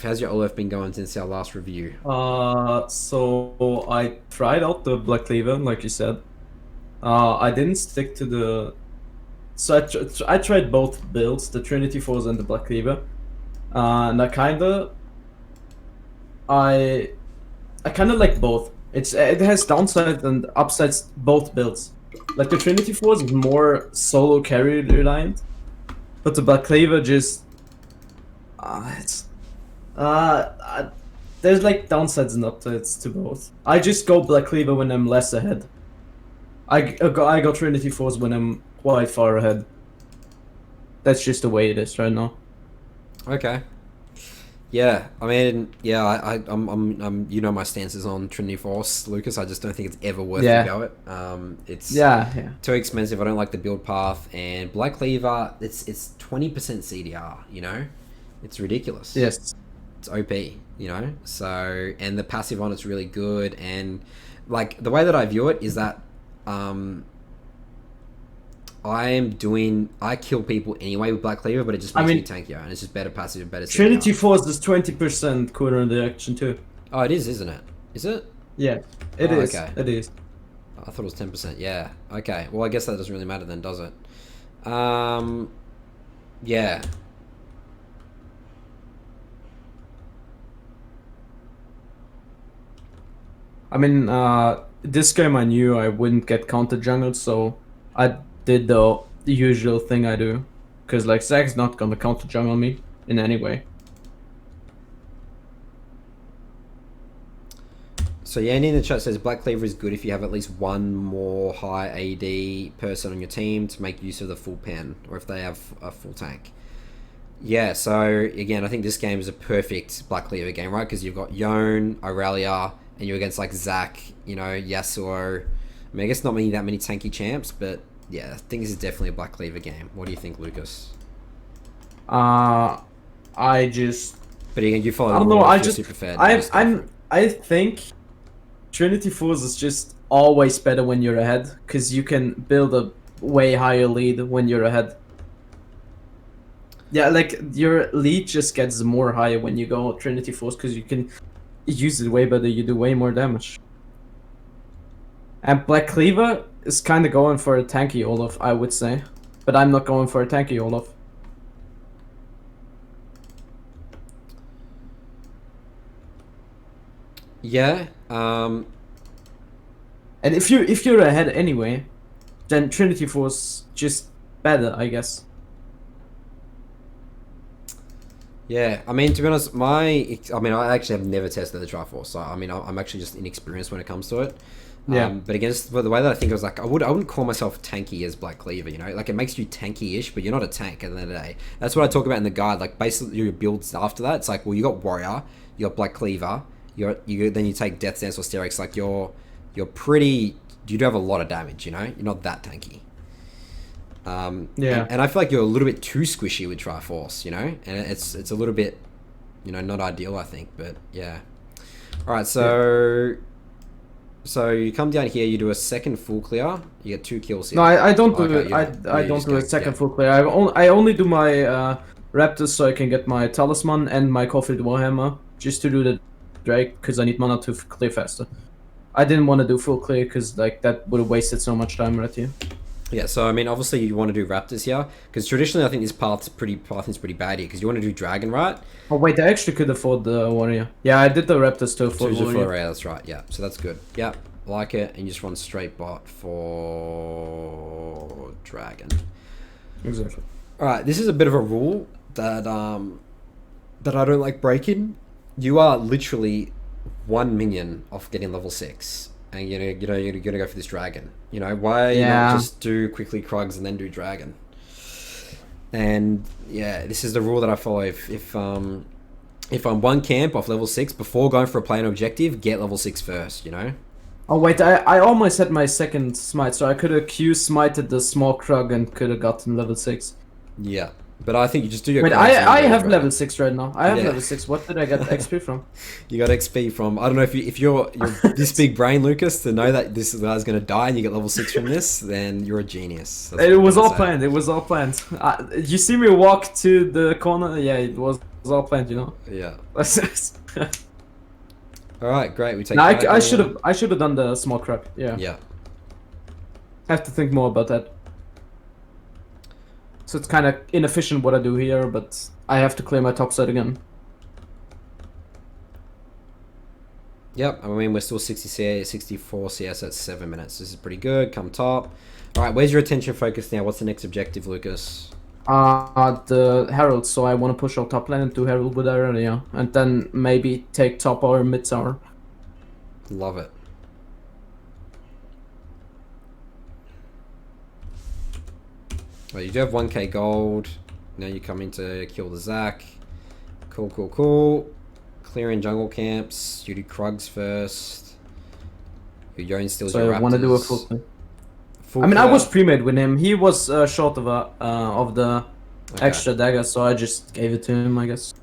How's your Olaf been going since our last review? So I tried out the Black Cleaver, like you said. I didn't stick to the... So I tried both builds, the Trinity Force and the Black Cleaver. And I kinda like both. It has downsides and upsides, both builds. Like the Trinity Force is more solo carry reliant, but the Black Cleaver just... there's like downsides and upsides to both. I just go Black Cleaver when I'm less ahead. I go Trinity Force when I'm quite far ahead. That's just the way it is right now. Okay. Yeah, I mean, yeah, I'm you know my stances on Trinity Force, Lukas. I just don't think it's ever worth to go it. It's too expensive. I don't like the build path, and Black Cleaver, it's 20% CDR. You know, it's ridiculous. Yes, it's OP. You know, so, and the passive on it's really good, and like the way that I view it is that I kill people anyway with Black Cleaver, but it just makes me tankier, and it's just better passive, better. Trinity Force is 20% cooldown reduction too. Oh, it is, isn't it? Is it? Yeah, it is. Okay. It is. I thought it was 10%. Yeah. Okay. Well, I guess that doesn't really matter then, does it? Yeah. I mean, this game I knew I wouldn't get counter jungled, so I did the usual thing I do. Because, like, Zach's not gonna counter jungle me in any way. So yeah, Andy in the chat says Black Cleaver is good if you have at least one more high AD person on your team to make use of the full pen, or if they have a full tank. Yeah, so again, I think this game is a perfect Black Cleaver game, right? Because you've got Yone, Irelia, and you're against like Zac, you know, Yasuo. I mean, I guess not that many tanky champs, but yeah, I think this is definitely a Black Cleaver game. What do you think, Lucas? I just. But again, you follow. I don't know. I just. Super fed, I think Trinity Force is just always better when you're ahead, because you can build a way higher lead when you're ahead. Yeah, like your lead just gets more higher when you go Trinity Force, because you can use it way better. You do way more damage. And Black Cleaver is kind of going for a tanky Olaf, I would say, but I'm not going for a tanky Olaf. Yeah. And if you're ahead anyway, then Trinity Force just better, I guess. Yeah, I mean, to be honest, I actually have never tested the Triforce, so I mean, I'm actually just inexperienced when it comes to it. Yeah. But the way that I think, I was like, I wouldn't call myself tanky as Black Cleaver, you know? Like, it makes you tanky-ish, but you're not a tank at the end of the day. That's what I talk about in the guide, like, basically your builds after that. It's like, well, you got Warrior, you got Black Cleaver, then you take Death Dance or Sterix, like, you're pretty, you do have a lot of damage, you know? You're not that tanky. Yeah. And I feel like you're a little bit too squishy with Triforce, you know? And it's a little bit, you know, not ideal, I think, but yeah. Alright, so... Yeah. So you come down here, you do a second full clear, you get 2 kills here. No, I don't do it. I don't do a second full clear. I only do my Raptors so I can get my Talisman and my Coffee Warhammer just to do the Drake, because I need mana to clear faster. I didn't want to do full clear because like that would have wasted so much time right here. Yeah, so I mean, obviously you want to do Raptors here, because traditionally I think this path is pretty bad here, because you want to do Dragon, right? Oh wait, I actually could afford the Warrior. Yeah, I did the Raptors too for Warrior. Yeah, that's right, yeah, so that's good. Yeah, like it, and you just run straight bot for Dragon. Exactly. Alright, this is a bit of a rule that I don't like breaking. You are literally 1 minion off getting level 6. And you're gonna go for this dragon. You know, why not just do quickly Krugs and then do dragon? And yeah, this is the rule that I follow. If I'm one camp off level 6 before going for a play and objective, get level 6 first. You know. Oh wait, I almost had my second smite, so I could have Q smited the small Krug and could have gotten level 6. Yeah. But I think you just do your... Wait, I have level 6 right now. I have level 6. What did I get XP from? You got XP from... I don't know if you're this big brain, Lucas, to know that this guy's going to die and you get level 6 from this, then you're a genius. That's it was all planned. It was all planned. You see me walk to the corner? Yeah, it was all planned, you know? Yeah. Alright, great. We take... No, I should have done the small crap. Yeah. Yeah. I have to think more about that. So it's kind of inefficient what I do here, but I have to clear my top side again. Yep, I mean, we're still 60 CS, 64 CS at 7 minutes. This is pretty good. Come top. Alright, where's your attention focus now? What's the next objective, Lucas? The Herald, so I want to push out top lane and do Herald with Irelia. And then maybe take top or mid tower. Love it. Well, you do have 1k gold. Now you come in to kill the Zac. Cool. Clearing jungle camps. You do Krugs first. Your Yone steals your Raptors. So I want to do a full thing. I mean, I was pre-made with him. He was short of the extra dagger, so I just gave it to him, I guess.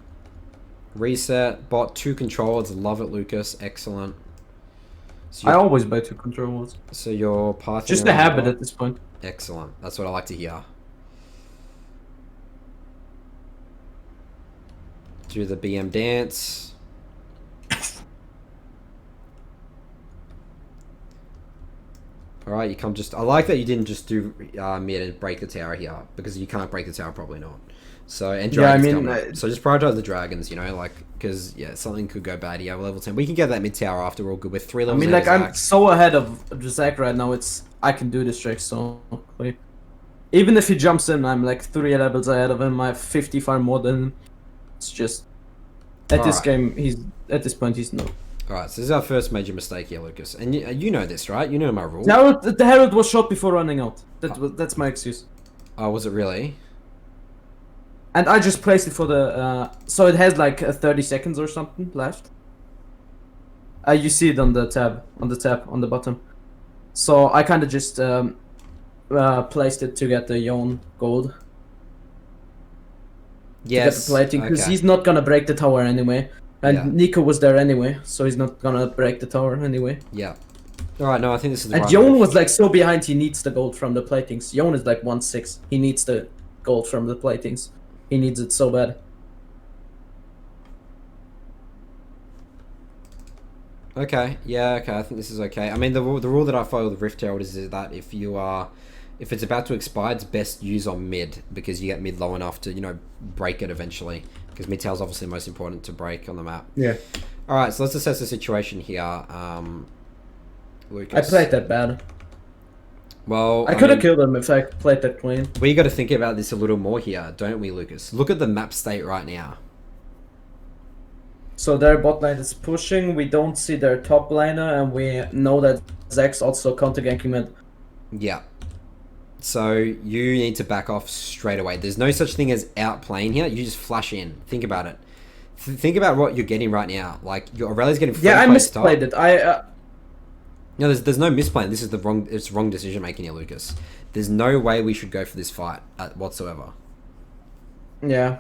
Reset. Bought 2 controllers. Love it, Lucas. Excellent. So I always buy 2 controllers. So your path. Just a habit at this point. Excellent. That's what I like to hear. Do the BM dance. Alright, you come just... I like that you didn't just do mid and break the tower here, because you can't break the tower, probably not. So, and dragons coming up. So just prioritize the dragons, you know, like, because, yeah, something could go bad here. We're level 10. We can get that mid tower after we're all good. We're 3 levels I mean, like, I'm so ahead of Zach right now, I can do this trick so quick. Even if he jumps in, I'm like 3 levels ahead of him. I have 55 more than him. It's just... At this game, at this point, he's no. Alright, so this is our first major mistake here, Lucas. And you know this, right? You know my rule. The Herald was shot before running out. That's my excuse. Oh, was it really? And I just placed it for the... so it has like 30 seconds or something left. You see it on the tab, on the bottom. So I kind of just placed it to get the Yon gold. Yes, to get the plating, because okay. he's not gonna break the tower anyway. And Yeah. Nico was there anyway, so he's not gonna break the tower anyway. Yeah. Alright, no, I think this is the And right Yon move. was like so behind, he needs the gold from the platings. Yon is like 1-6. He needs the gold from the platings. He needs it so bad. Okay, yeah, okay, I think this is okay. I mean, the rule that I follow with Rift Herald is that if it's about to expire, it's best use on mid, because you get mid low enough to, you know, break it eventually. Because mid tail's obviously the most important to break on the map. Yeah. Alright, so let's assess the situation here. Lucas. I played that bad. Well, I could have killed him if I played that clean. We got to think about this a little more here, don't we, Lucas? Look at the map state right now. So their bot lane is pushing, we don't see their top laner, and we know that Zach's also counter ganking mid. Yeah. So you need to back off straight away. There's no such thing as outplaying here. You just flash in. Think about it. Think about what you're getting right now. Like, your Aurelia's getting... Yeah, I misplayed it. No, there's no misplaying. This is it's wrong decision making here, Lucas. There's no way we should go for this fight whatsoever. Yeah.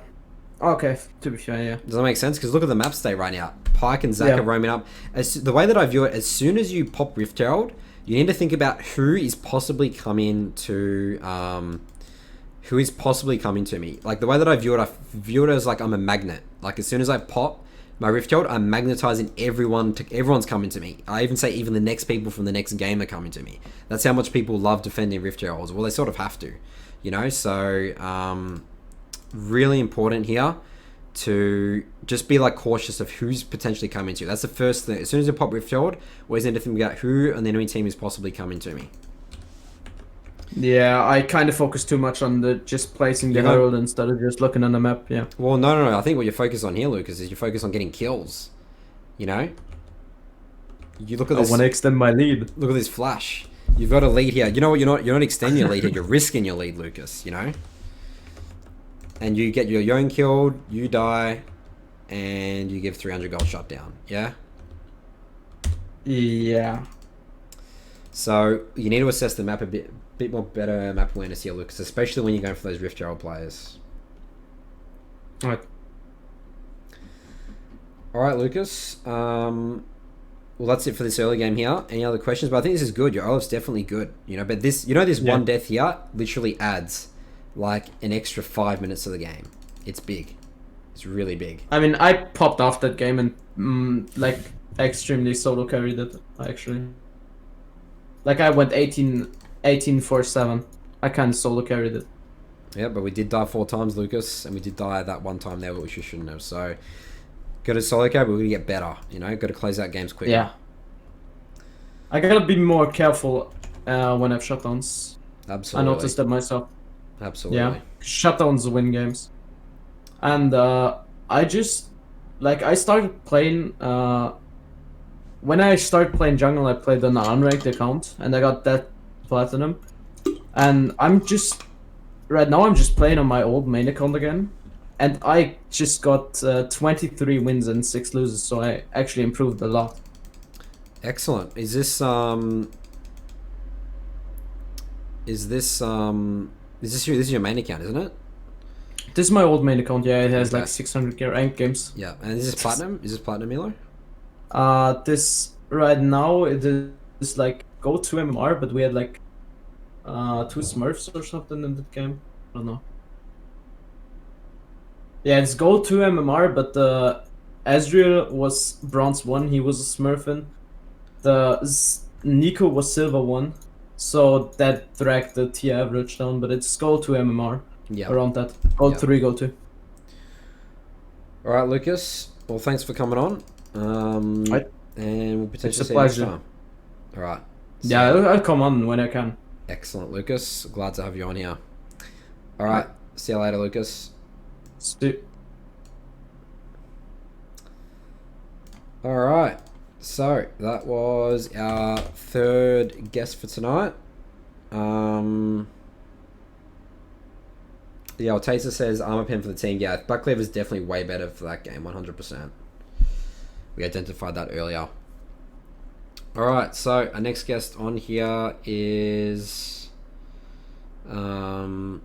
Okay, to be fair, yeah. Does that make sense? Because look at the map state right now. Pike and Zach are roaming up. The way that I view it, as soon as you pop Rift Herald, you need to think about who is possibly coming to me. Like, the way that I view it as like I'm a magnet. Like, as soon as I pop my Rift Herald, I'm magnetizing everyone's coming to me. I even say even the next people from the next game are coming to me. That's how much people love defending Rift Heralds. Well, they sort of have to, you know? So, really important here to just be like cautious of who's potentially coming to you. That's the first thing. As soon as you pop Rift Herald, always need to think about who on the enemy team is possibly coming to me. Yeah, I kind of focus too much on just placing the herald instead of just looking on the map, yeah. Well, no. I think what you're focused on here, Lucas, is you focus on getting kills. You know? You look at this... I want to extend my lead. Look at this flash. You've got a lead here. You know what? You're not extending your lead here. You're risking your lead, Lucas, you know? And you get your Yone killed, you die, and you give 300 gold shut down. Yeah? Yeah. So, you need to assess the map a bit more better map awareness here, Lucas, especially when you're going for those Rift Herald players. Alright. Alright, Lucas. Well, that's it for this early game here. Any other questions? But I think this is good. Your Olaf's definitely good. You know, but this one death here literally adds like an extra 5 minutes to the game. It's big. It's really big. I mean, I popped off that game and like extremely solo carried it, actually. Like, I went 18-4-7. I kind of solo carried it. Yeah, but we did die 4 times, Lucas, and we did die that one time there, which we shouldn't have. So, got to solo carry, but we're going to get better, you know? Got to close out games quicker. Yeah. I gotta be more careful when I have shutdowns. Absolutely. I noticed that myself. Absolutely. Yeah, shutdowns win games. And I just... Like, I started playing... when I started playing jungle, I played on an unranked account, and I got that platinum. And I'm just... Right now, I'm just playing on my old main account again. And I just got 23 wins and 6 losses, so I actually improved a lot. Excellent. Is this your main account, isn't it? This is my old main account, yeah, it has Okay. like 600k ranked games. Yeah, and is this platinum? Is this platinum, Milo? This right now it is like go to MMR, but we had like two Smurfs or something in that game. I don't know. Yeah, it's gold 2 MMR, but Ezreal was bronze 1. He was a Smurfin. Nico was silver 1. So that dragged the tier average down, but it's gold 2 MMR. Yeah. Around that. Gold Yeah. 3, gold 2. All right, Lucas. Well, thanks for coming on. Right. And we'll potentially It's a see you next pleasure. time. All right. Yeah, I'll come on when I can. Excellent, Lucas. Glad to have you on here. All right. See you later, Lucas. See. All right. So that was our third guest for tonight. Yeah, well, Taser says armor pen for the team. Yeah, Black Cleaver is definitely way better for that game, 100%. We identified that earlier. All right, so our next guest on here is a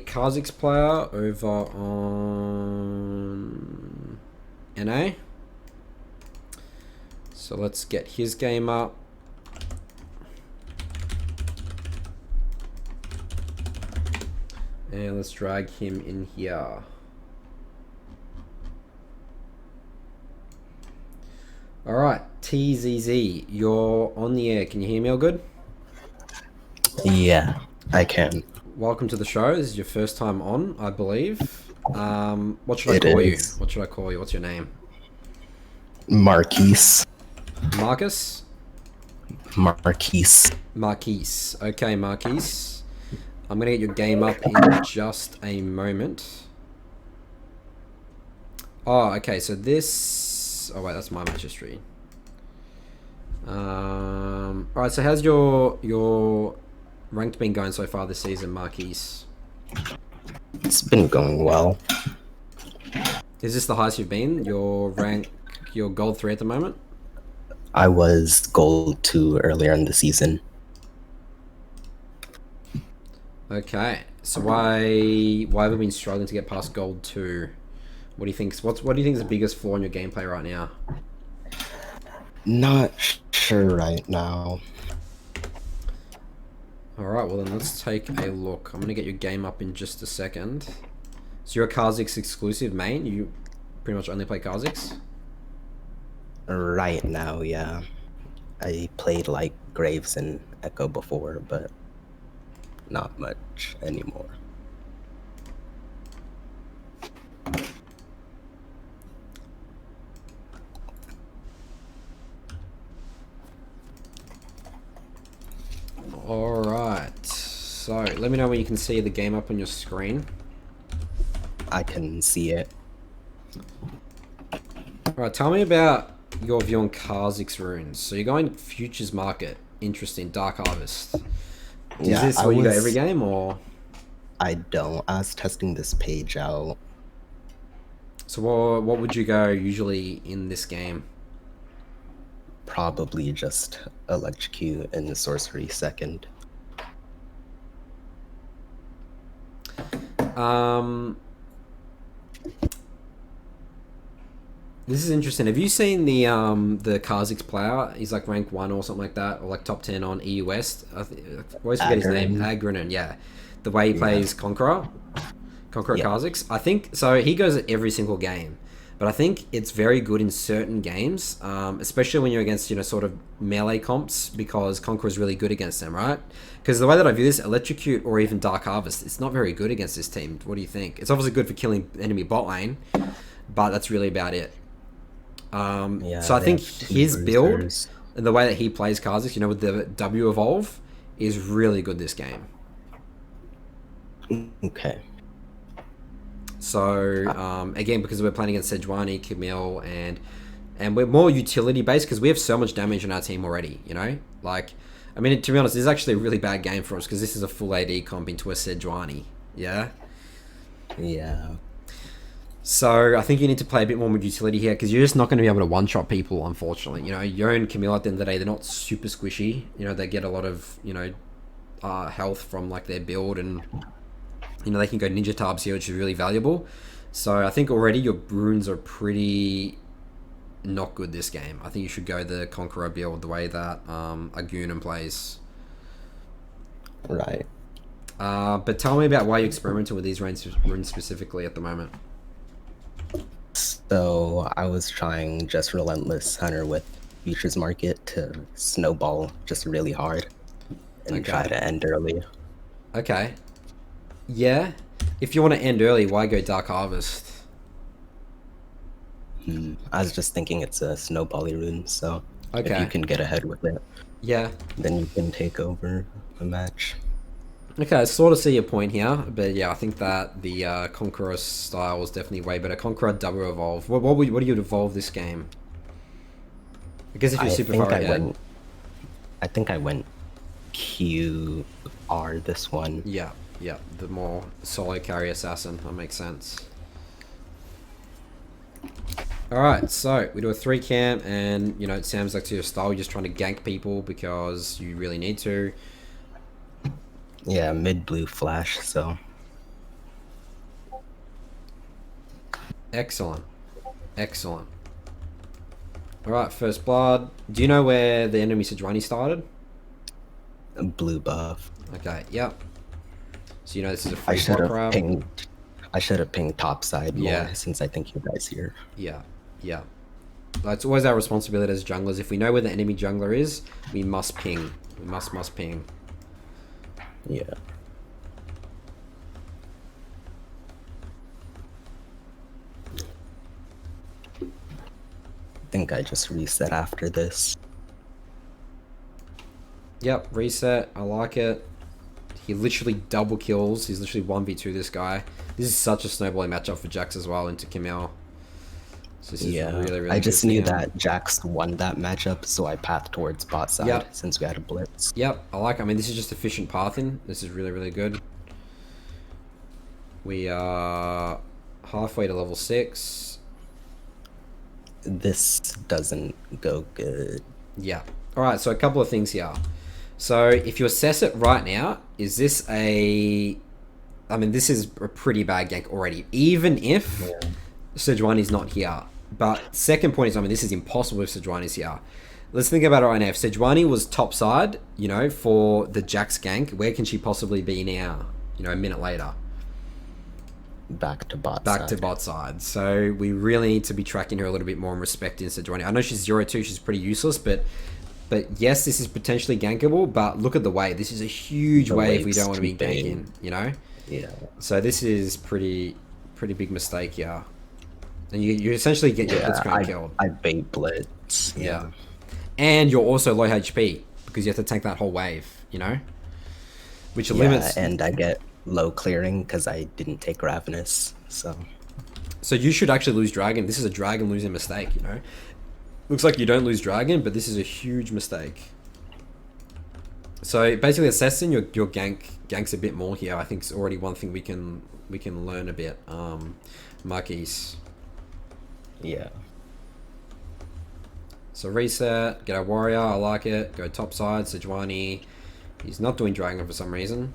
Kha'Zix player over on NA. So let's get his game up. And let's drag him in here. Alright, TZZ, you're on the air. Can you hear me all good? Yeah, I can. Welcome to the show. This is your first time on, I believe. What should I It call you? is. What should I call you? What's your name? Markeece. Marcus? Markeece. Markeece. Okay, Markeece. I'm going to get your game up in just a moment. Oh, okay, so this... Oh, wait, that's my match history. Alright, so how's your ranked been going so far this season, Markeece? It's been going well. Is this the highest you've been? Your rank, your gold 3 at the moment? I was gold 2 earlier in the season. Okay, so why have we been struggling to get past gold 2? What do you think? What do you think is the biggest flaw in your gameplay right now? Not sure right now. All right, well then let's take a look. I'm gonna get your game up in just a second. So you're a Kha'Zix exclusive main. You pretty much only play Kha'Zix. Right now, yeah. I played like Graves and Echo before, but not much anymore. All right. So let me know when you can see the game up on your screen. I can see it. All right. Tell me about your view on Kha'Zix runes. So you're going Futures Market. Interesting. Dark Harvest. Is this where you go every game or? I don't. I was testing this page out. So what would you go usually in this game? Probably just Electrocute and the Sorcery second. This is interesting. Have you seen the Kha'Zix player? He's like rank 1 or something like that, or like top 10 on EU West. I always forget his name. Agrenin, yeah. The way he plays Conqueror Kha'Zix. I think so. He goes at every single game, but I think it's very good in certain games, especially when you're against sort of melee comps, because Conqueror is really good against them, right? Because the way that I view this, Electrocute or even Dark Harvest, it's not very good against this team. What do you think? It's obviously good for killing enemy bot lane, but that's really about it. So I think his build and the way that he plays Kha'Zix, with the W evolve, is really good this game. Okay. So again, because we're playing against Sejuani, Camille, and we're more utility based because we have so much damage in our team already. Like, I mean, to be honest, this is actually a really bad game for us because this is a full AD comp into a Sejuani. Yeah. Yeah. So I think you need to play a bit more with utility here because you're just not going to be able to one-shot people, unfortunately. Your own Camille at the end of the day, they're not super squishy. They get a lot of, health from like their build and, they can go Ninja Tabs here, which is really valuable. So I think already your runes are pretty not good this game. I think you should go the Conqueror build the way that Agunan plays. Right. But tell me about why you're experimenting with these runes specifically at the moment. So I was trying just Relentless Hunter with Futures Market to snowball just really hard and try to end early. Okay. Yeah. If you want to end early, why go Dark Harvest? I was just thinking it's a snowbally rune, so if you can get ahead with it, yeah, then you can take over a match. Okay, I sort of see your point here, but yeah, I think that the Conqueror style is definitely way better. Conqueror double evolve. What do you evolve this game? I guess if you're super far ahead. I think I went QR this one. Yeah, the more solo carry assassin. That makes sense. Alright, so we do a 3 camp, and you know, it sounds like to your style, you're just trying to gank people because you really need to. Yeah, mid blue flash, so. Excellent. Alright, first blood. Do you know where the enemy Sejuani started? Blue buff. Okay, yep. So you know this is a free block grab. I should have pinged top side more, Yeah. since I think you guys here. Yeah. It's always our responsibility as junglers. If we know where the enemy jungler is, we must ping. We must ping. Yeah. I think I just reset after this. Yep, reset. I like it. He literally double kills. He's literally 1v2 this guy. This is such a snowballing matchup for Jax as well into Camille. So this is really I just knew good for him. that Jax won that matchup, so I pathed towards bot side since we had a blitz. Yep, I like it. I mean, this is just efficient pathing. This is really good. We are halfway to level 6. This doesn't go good. Yeah. Alright, so a couple of things here. So if you assess it right now, is this a... I mean, this is a pretty bad gank already. Even if Sejuani's not here. But second point is, I mean, this is impossible if Sejuani's here. Let's think about it right now. If Sejuani was topside, you know, for the Jax gank, where can she possibly be now? You know, a minute later. Back to bot side. So we really need to be tracking her a little bit more and respecting Sejuani. I know she's 0-2, she's pretty useless, but yes, this is potentially gankable, but look at the wave. This is a huge wave we don't want to be ganking, you know? Yeah. So this is pretty big mistake, yeah. And you essentially get your blitzcrank killed. I bait blitz. Yeah. And you're also low HP because you have to tank that whole wave, you know? Which limits... and I get low clearing because I didn't take Ravenous, so... So you should actually lose Dragon. This is a Dragon losing mistake, you know? Looks like you don't lose Dragon, but this is a huge mistake. So basically assessing your ganks a bit more here, I think is already one thing we can learn a bit. Markeece. Yeah. So reset, get our warrior, I like it. Go top side, Sejuani. He's not doing Dragon for some reason.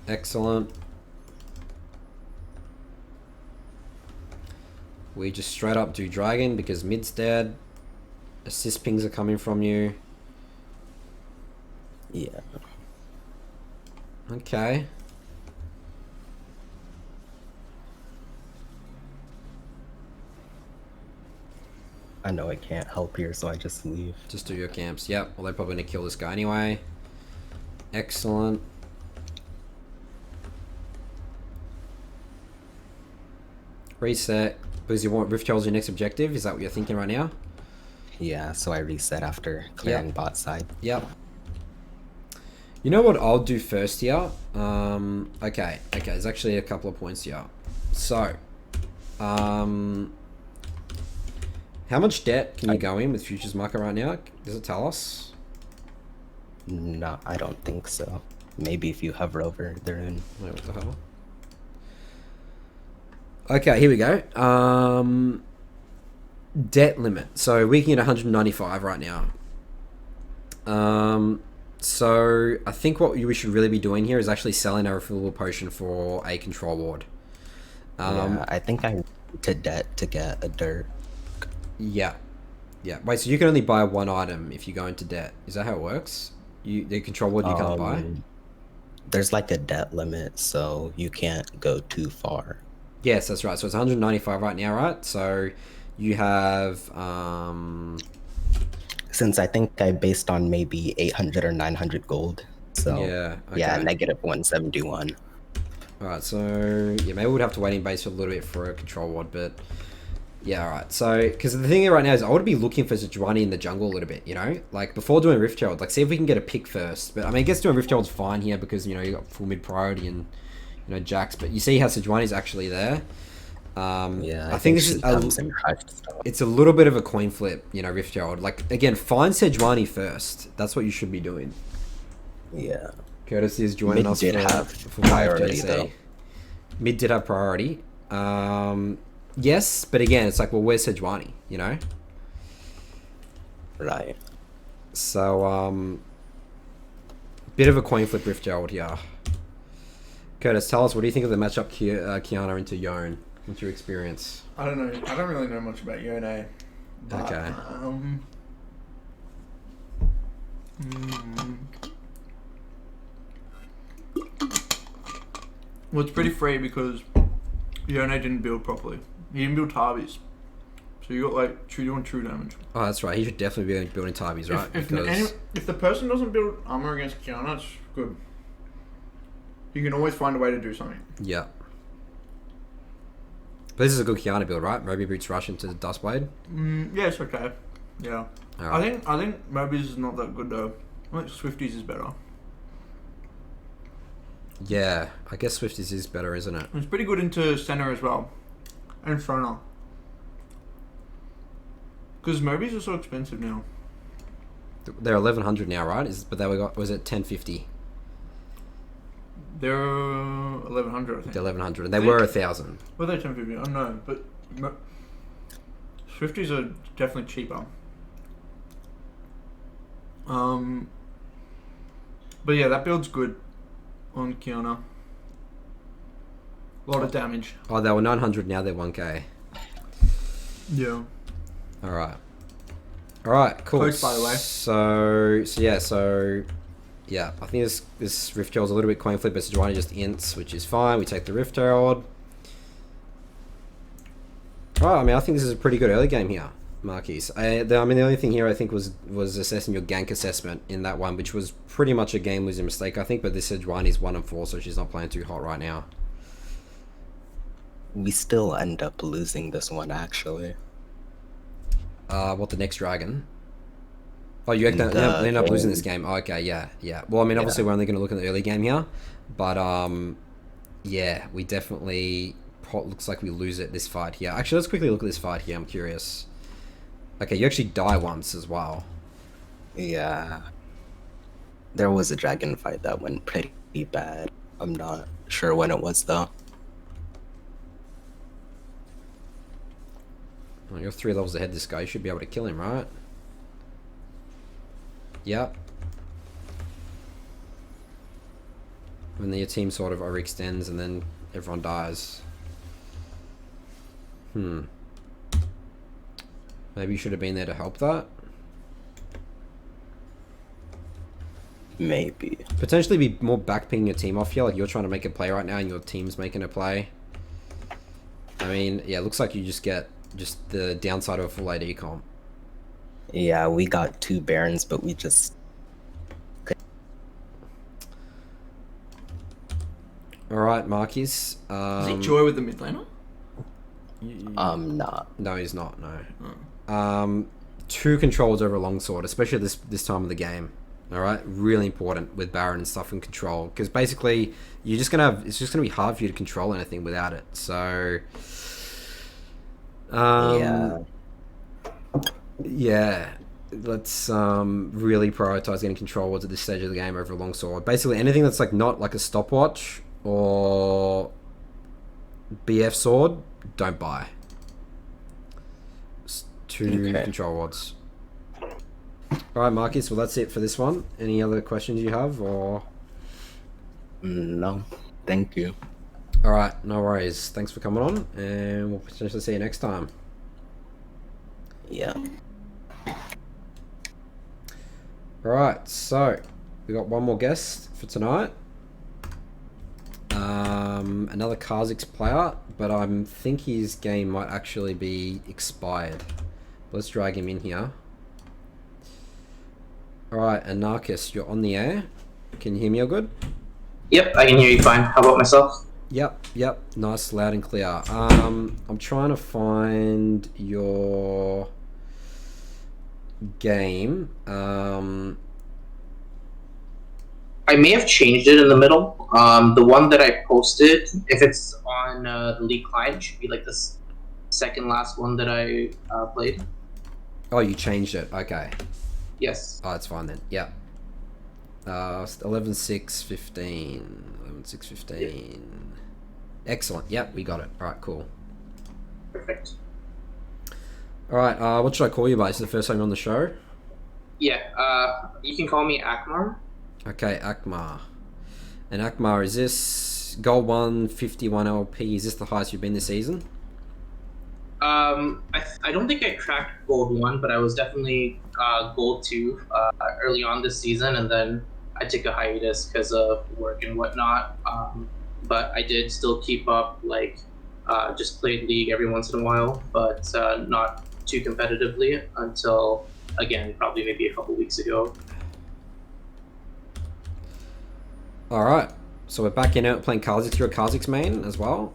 Excellent. We just straight up do Dragon because mid's dead. Assist pings are coming from you. Yeah. Okay. I know I can't help here, so I just leave. Just do your camps. Yep. Well, they're probably going to kill this guy anyway. Excellent. Reset. Because you want Rift Troll's your next objective? Is that what you're thinking right now? Yeah, so I reset after clearing bot side. Yep. You know what I'll do first here? Okay, there's actually a couple of points here. So, how much debt can you go in with Futures Market right now? Does it tell us? No, I don't think so. Maybe if you hover over the rune. Wait, what the hell? Okay, here we go. Debt limit. So we can get 195 right now. So I think what we should really be doing here is actually selling our refillable potion for a control ward. Yeah, I think I went to debt to get a dirt. Yeah. Yeah. Wait, so you can only buy one item if you go into debt. Is that how it works? The control ward you can't buy? There's like a debt limit, so you can't go too far. Yes, that's right. So it's 195 right now, right? So you have Since I think I based on maybe 800 or 900 gold. So yeah, okay. yeah, negative 171. Alright, so yeah, maybe we'd have to wait in base for a little bit for a control ward, but yeah, alright. So, because the thing right now is I want to be looking for Sejuani in the jungle a little bit, you know? Like, before doing Rift Herald, like, see if we can get a pick first. But, I mean, I guess doing Rift Herald's fine here because, you know, you got full mid priority and, you know, Jax. But you see how Sejuani's actually there. Yeah, I think this is it's a little bit of a coin flip, you know, Rift Herald. Like, again, find Sejuani first. That's what you should be doing. Yeah. Curtis is joining us for priority, YFJC. though. Mid did have priority. Yes, but again, it's like, well, where's Sejuani, you know? Right. So, bit of a coin flip Rift Herald here. Curtis, tell us, what do you think of the matchup Kiana into Yone? What's your experience? I don't know. I don't really know much about Yone. But, Okay. Well, it's pretty free because Yone didn't build properly. He didn't build Tarbies. So you got like true damage. Oh, that's right. He should definitely be building Tarbies, right? If the person doesn't build armor against Kiana, it's good. You can always find a way to do something. Yeah. But this is a good Kiana build, right? Moby Boots rush into the Dustblade. Yeah, it's okay. Yeah. Right. I think Moby's is not that good though. I think Swifties is better. Yeah, I guess Swifties is better, isn't it? It's pretty good into center as well, and Frona. Because Mobies are so expensive now. They're 1100 now, right? But they was it 1050? They're 1100, I think. They're 1100, and they were 1000. Were they 1050? I don't know, but Swifties are definitely cheaper. But yeah, that build's good on Kiana. A lot of damage. Oh, they were 900, now they're 1k. Yeah. Alright. Alright, cool. Coach, by the way. So yeah, I think this Rift Herald's a little bit coin flip, but Sejuani just ints, which is fine. We take the Rift Herald. Alright, I mean, I think this is a pretty good early game here, Markeece. The only thing here I think was assessing your gank assessment in that one, which was pretty much a game-losing mistake, I think, but this Sejuani's 1-4, so she's not playing too hot right now. We still end up losing this one, actually. What, the next dragon? Oh, you end up losing this game. Oh, okay, yeah. Well, I mean, obviously we're only going to look at the early game here, but yeah, we definitely looks like we lose it this fight here. Actually, let's quickly look at this fight here. I'm curious. Okay, you actually die once as well. Yeah. There was a dragon fight that went pretty bad. I'm not sure when it was though. Well, you're 3 levels ahead of this guy. You should be able to kill him, right? Yep. And then your team sort of overextends and then everyone dies. Maybe you should have been there to help that. Maybe. Potentially be more backpicking your team off here, like you're trying to make a play right now and your team's making a play. I mean, yeah, it looks like you just get the downside of a full AD comp. Yeah, we got 2 Barons, but we just... Alright, Markeece. Is he Joy with the mid laner? Not. No, he's not, no. 2 controls over a longsword, especially this time of the game. Alright, really important with Baron and stuff and control. Because basically, it's just gonna be hard for you to control anything without it. So... yeah, let's really prioritize getting control wards at this stage of the game over a longsword. Basically, anything that's like not like a stopwatch or BF sword, don't buy. 2 control wards. All right, Markeece. Well, that's it for this one. Any other questions you have, or? No, thank you. All right, no worries. Thanks for coming on, and we'll potentially see you next time. Yeah. All right, so we got one more guest for tonight. Another Kha'Zix player, but I think his game might actually be expired. Let's drag him in here. All right, Anarchist, you're on the air. Can you hear me all good? Yep, I can hear you fine. How about myself? Yep. Nice, loud and clear. I'm trying to find your game. I may have changed it in the middle. The one that I posted, if it's on the League client, should be like the second last one that I played. Oh, you changed it. Okay. Yes. Oh, that's fine then. Yeah. 11.6.15. 11.6.15. Excellent. Yep, we got it. All right, cool. Perfect. All right. What should I call you by? Is it the first time you're on the show? Yeah. You can call me Akmar. Okay, Akmar. And Akmar, is this gold 1, 51 LP? Is this the highest you've been this season? I don't think I cracked gold 1, but I was definitely gold 2 early on this season, and then I took a hiatus because of work and whatnot. But I did still keep up, like just played League every once in a while, but not too competitively until, again, probably maybe a couple weeks ago. All right. So we're back in out playing Kha'Zix. You're a Kha'Zix main as well?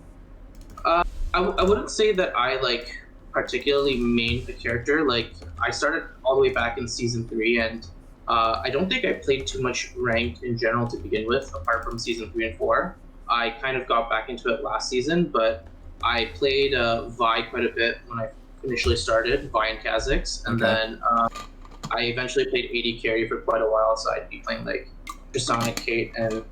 I wouldn't say that I like particularly main a character. Like I started all the way back in season 3, and I don't think I played too much ranked in general to begin with, apart from season 3 and 4. I kind of got back into it last season, but I played Vi quite a bit when I initially started, Vi and Kha'Zix, and then I eventually played AD carry for quite a while, so I'd be playing like Tristana, Kate, and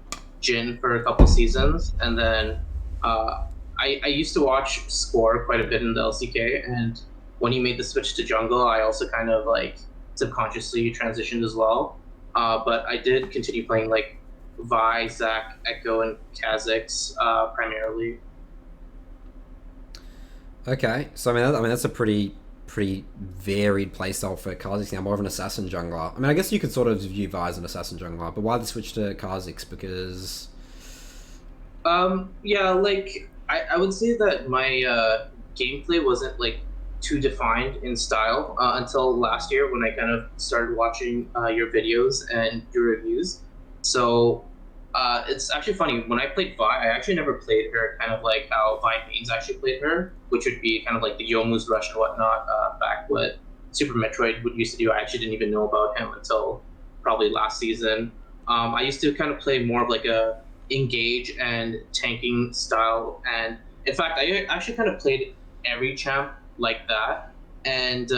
Jhin for a couple seasons, and then I used to watch Score quite a bit in the LCK, and when he made the switch to jungle, I also kind of like subconsciously transitioned as well. But I did continue playing like Vi, Zac, Echo, and Kha'Zix primarily. Okay, so I mean that's a pretty varied playstyle for Kha'Zix now, more of an assassin jungler. I mean, I guess you could sort of view Vi as an assassin jungler, but why the switch to Kha'Zix? Because yeah, like I would say that my gameplay wasn't like too defined in style until last year when I kind of started watching your videos and your reviews. So it's actually funny, when I played Vi, I actually never played her kind of like how Vi mains actually played her, which would be kind of like the Youmuu's rush and whatnot, back what Super Metroid would used to do. I actually didn't even know about him until probably last season. I used to kind of play more of like a engage and tanking style, and in fact I actually kind of played every champ like that. And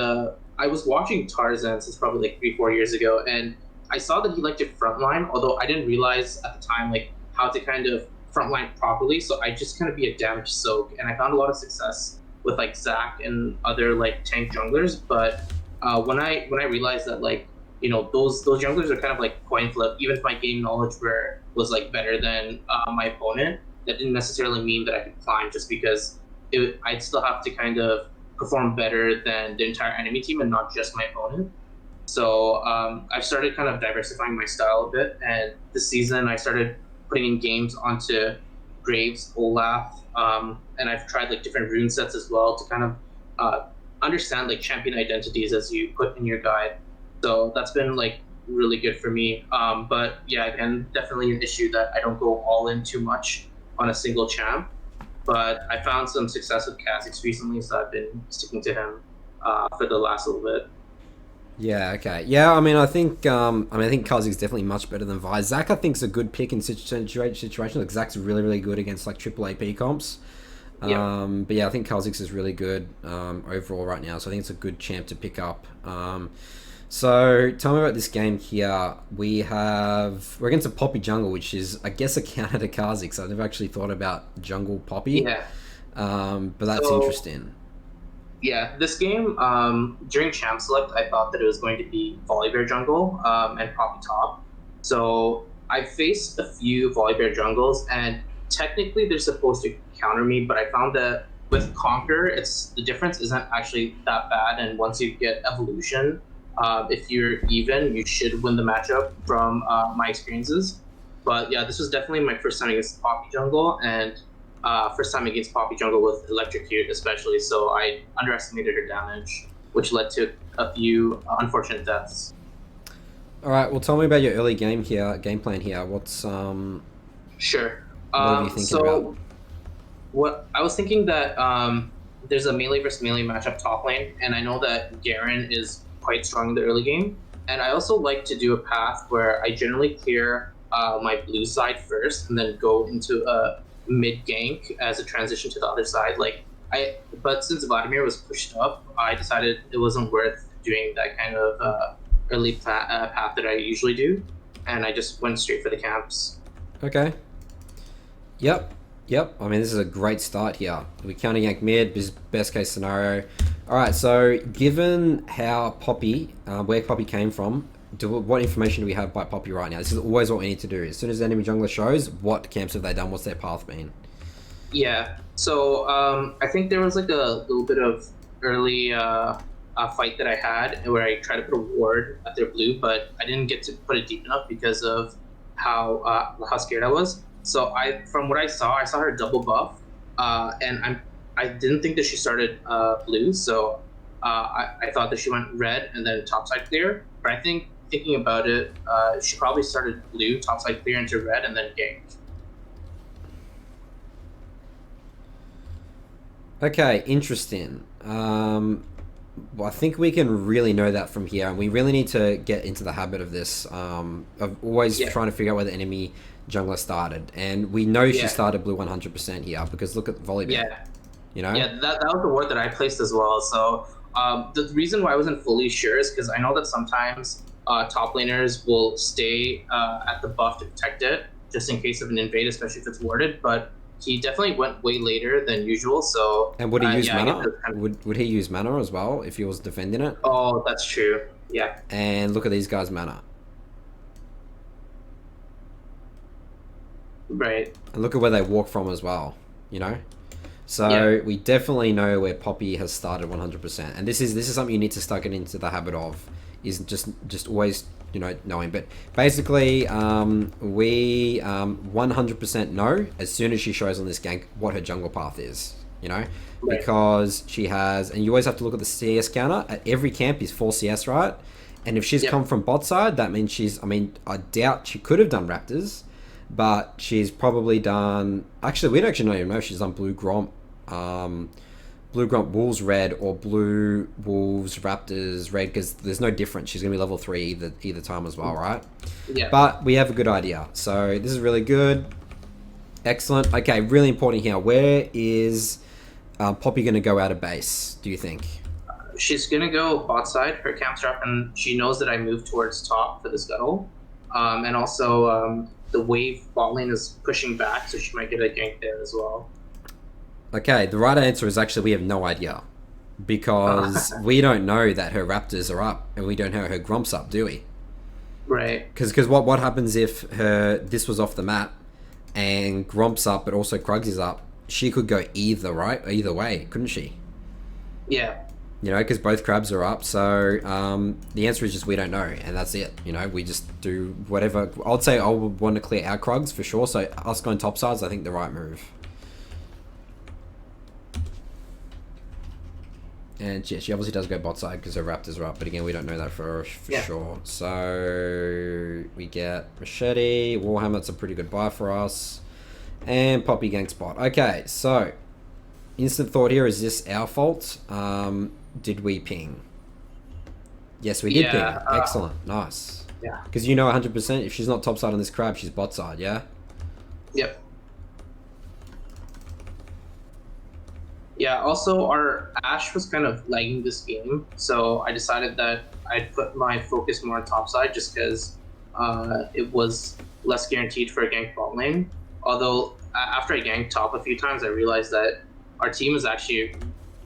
I was watching Tarzan since probably like 3-4 years ago, and I saw that he liked to frontline, although I didn't realize at the time like how to kind of frontline properly, so I just kind of be a damage soak, and I found a lot of success with like Zac and other like tank junglers. But when I realized that, like, you know, those junglers are kind of like coin flip. Even if my game knowledge was like better than my opponent, that didn't necessarily mean that I could climb, just because I'd still have to kind of perform better than the entire enemy team and not just my opponent. So I've started kind of diversifying my style a bit, and this season I started putting in games onto Graves, Olaf, and I've tried like different rune sets as well to kind of understand like champion identities as you put in your guide. So that's been like really good for me. But yeah, again, definitely an issue that I don't go all in too much on a single champ. But I found some success with Kha'Zix recently, so I've been sticking to him for the last little bit. yeah, okay, yeah. I mean, I think Kha'Zix is definitely much better than Vi. Zac, I think, is a good pick in situations. Like Zac's really good against like triple AP comps. Yeah. But yeah, I think Kha'Zix is really good overall right now. So I think it's a good champ to pick up. So tell me about this game here. We're against a Poppy jungle, which is, I guess, a counter to Kha'Zix. I've never actually thought about jungle Poppy. Yeah. But that's So- interesting. Yeah, this game, during Champ Select, I thought that it was going to be Volibear jungle and Poppy top. So I faced a few Volibear jungles, and technically they're supposed to counter me, but I found that with Conquer, the difference isn't actually that bad. And once you get Evolution, if you're even, you should win the matchup from my experiences. But yeah, this was definitely my first time against Poppy jungle, and first time against Poppy jungle with Electrocute especially, so I underestimated her damage, which led to a few unfortunate deaths. All right. Well, tell me about your early game plan here. What's Sure. What are you thinking So about? what I was thinking that there's a melee versus melee matchup top lane, and I know that Garen is quite strong in the early game, and I also like to do a path where I generally clear my blue side first, and then go into a mid gank as a transition to the other side. But since Vladimir was pushed up, I decided it wasn't worth doing that kind of early path that I usually do, and I just went straight for the camps. Okay. Yep. I mean, this is a great start here. We counter yank mid, best case scenario. All right. So, given how Poppy, where Poppy came from, what information do we have by Poppy right now? This is always what we need to do. As soon as the enemy jungler shows, what camps have they done? What's their path been? Yeah. So I think there was like a little bit of early fight that I had where I tried to put a ward at their blue, but I didn't get to put it deep enough because of how scared I was. So from what I saw her double buff, and I didn't think that she started blue, so I thought that she went red and then topside clear. But I think thinking about it, she probably started blue, topside clear into red, and then ganked. Okay, interesting. Well, I think we can really know that from here, and we really need to get into the habit of this, of always trying to figure out where the enemy jungler started. And we know she started blue 100% here, because look at Volibear. Yeah. You know? Yeah, that was the ward that I placed as well. So the reason why I wasn't fully sure is because I know that sometimes top laners will stay at the buff to protect it, just in case of an invade, especially if it's warded. But he definitely went way later than usual. So And would he use mana? Would he use mana as well if he was defending it? Oh, that's true. Yeah. And look at these guys' mana. Right. And look at where they walk from as well, you know? So we definitely know where Poppy has started 100%. And this is something you need to start getting into the habit of, is just always, you know, knowing. But basically, we 100% know as soon as she shows on this gank what her jungle path is, you know? Right. Because she has, and you always have to look at the CS counter. At every camp is 4 CS, right? And if she's come from bot side, that means I doubt she could have done Raptors, but she's probably done, actually, we don't actually even know if she's done Blue Gromp, Wolves red, or Blue Wolves Raptors red, because there's no difference. She's going to be level 3 either time as well, right? Yeah. But we have a good idea. So this is really good. Excellent. Okay, really important here. Where is Poppy going to go out of base, do you think? She's going to go bot side. Her camp's up, and she knows that I move towards top for the scuttle. And also, the wave bot lane is pushing back, so she might get a gank there as well. Okay, the right answer is actually we have no idea, because we don't know that her Raptors are up, and we don't know her Gromp's up, do we? Right. Because what happens if this was off the map and Gromp's up, but also Krugs is up? She could go either way, couldn't she? Yeah. You know, because both crabs are up. So the answer is just we don't know, and that's it. You know, we just do whatever. I'd say I would want to clear our Krugs for sure. So us going top sides, I think the right move. And yeah, she obviously does go bot side because her Raptors are up, but again, we don't know that for sure. So we get Machete, Warhammer. That's a pretty good buy for us, and Poppy gank spot. Okay, so instant thought here: is this our fault? Did we ping? Yes, we did ping. Excellent, nice. Yeah. Because you know 100%. If she's not top side on this crab, she's bot side. Yeah. Yep. Yeah, also our Ashe was kind of lagging this game, so I decided that I'd put my focus more on top side just because it was less guaranteed for a gank bot lane. Although after I ganked top a few times, I realized that our team is actually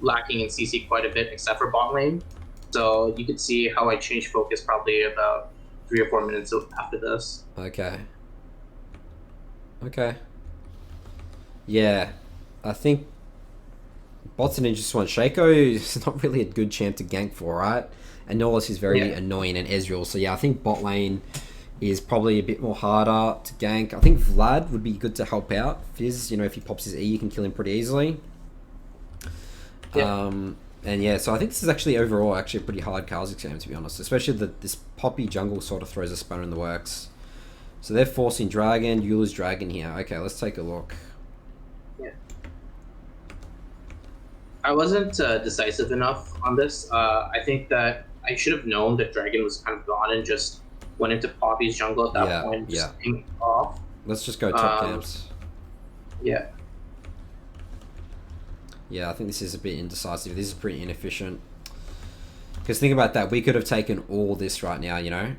lacking in CC quite a bit, except for bot lane. So you could see how I changed focus probably about 3 or 4 minutes after this. Okay. Okay. Yeah, I think bot's an interesting one. Shaco is not really a good champ to gank for, right? And Norlis is very annoying and Ezreal. So yeah, I think bot lane is probably a bit more harder to gank. I think Vlad would be good to help out. Fizz, you know, if he pops his E, you can kill him pretty easily. Yeah. And yeah, so I think this is actually overall actually a pretty hard Kha'Zix game, to be honest. Especially this Poppy jungle sort of throws a spanner in the works. So they're forcing Dragon, Eula's Dragon here. Okay, let's take a look. Yeah. I wasn't decisive enough on this. I think that I should have known that Dragon was kind of gone and just went into Poppy's jungle at that point, just being off. Let's just go top camps. Yeah. Yeah, I think this is a bit indecisive. This is pretty inefficient. Because think about that. We could have taken all this right now, you know?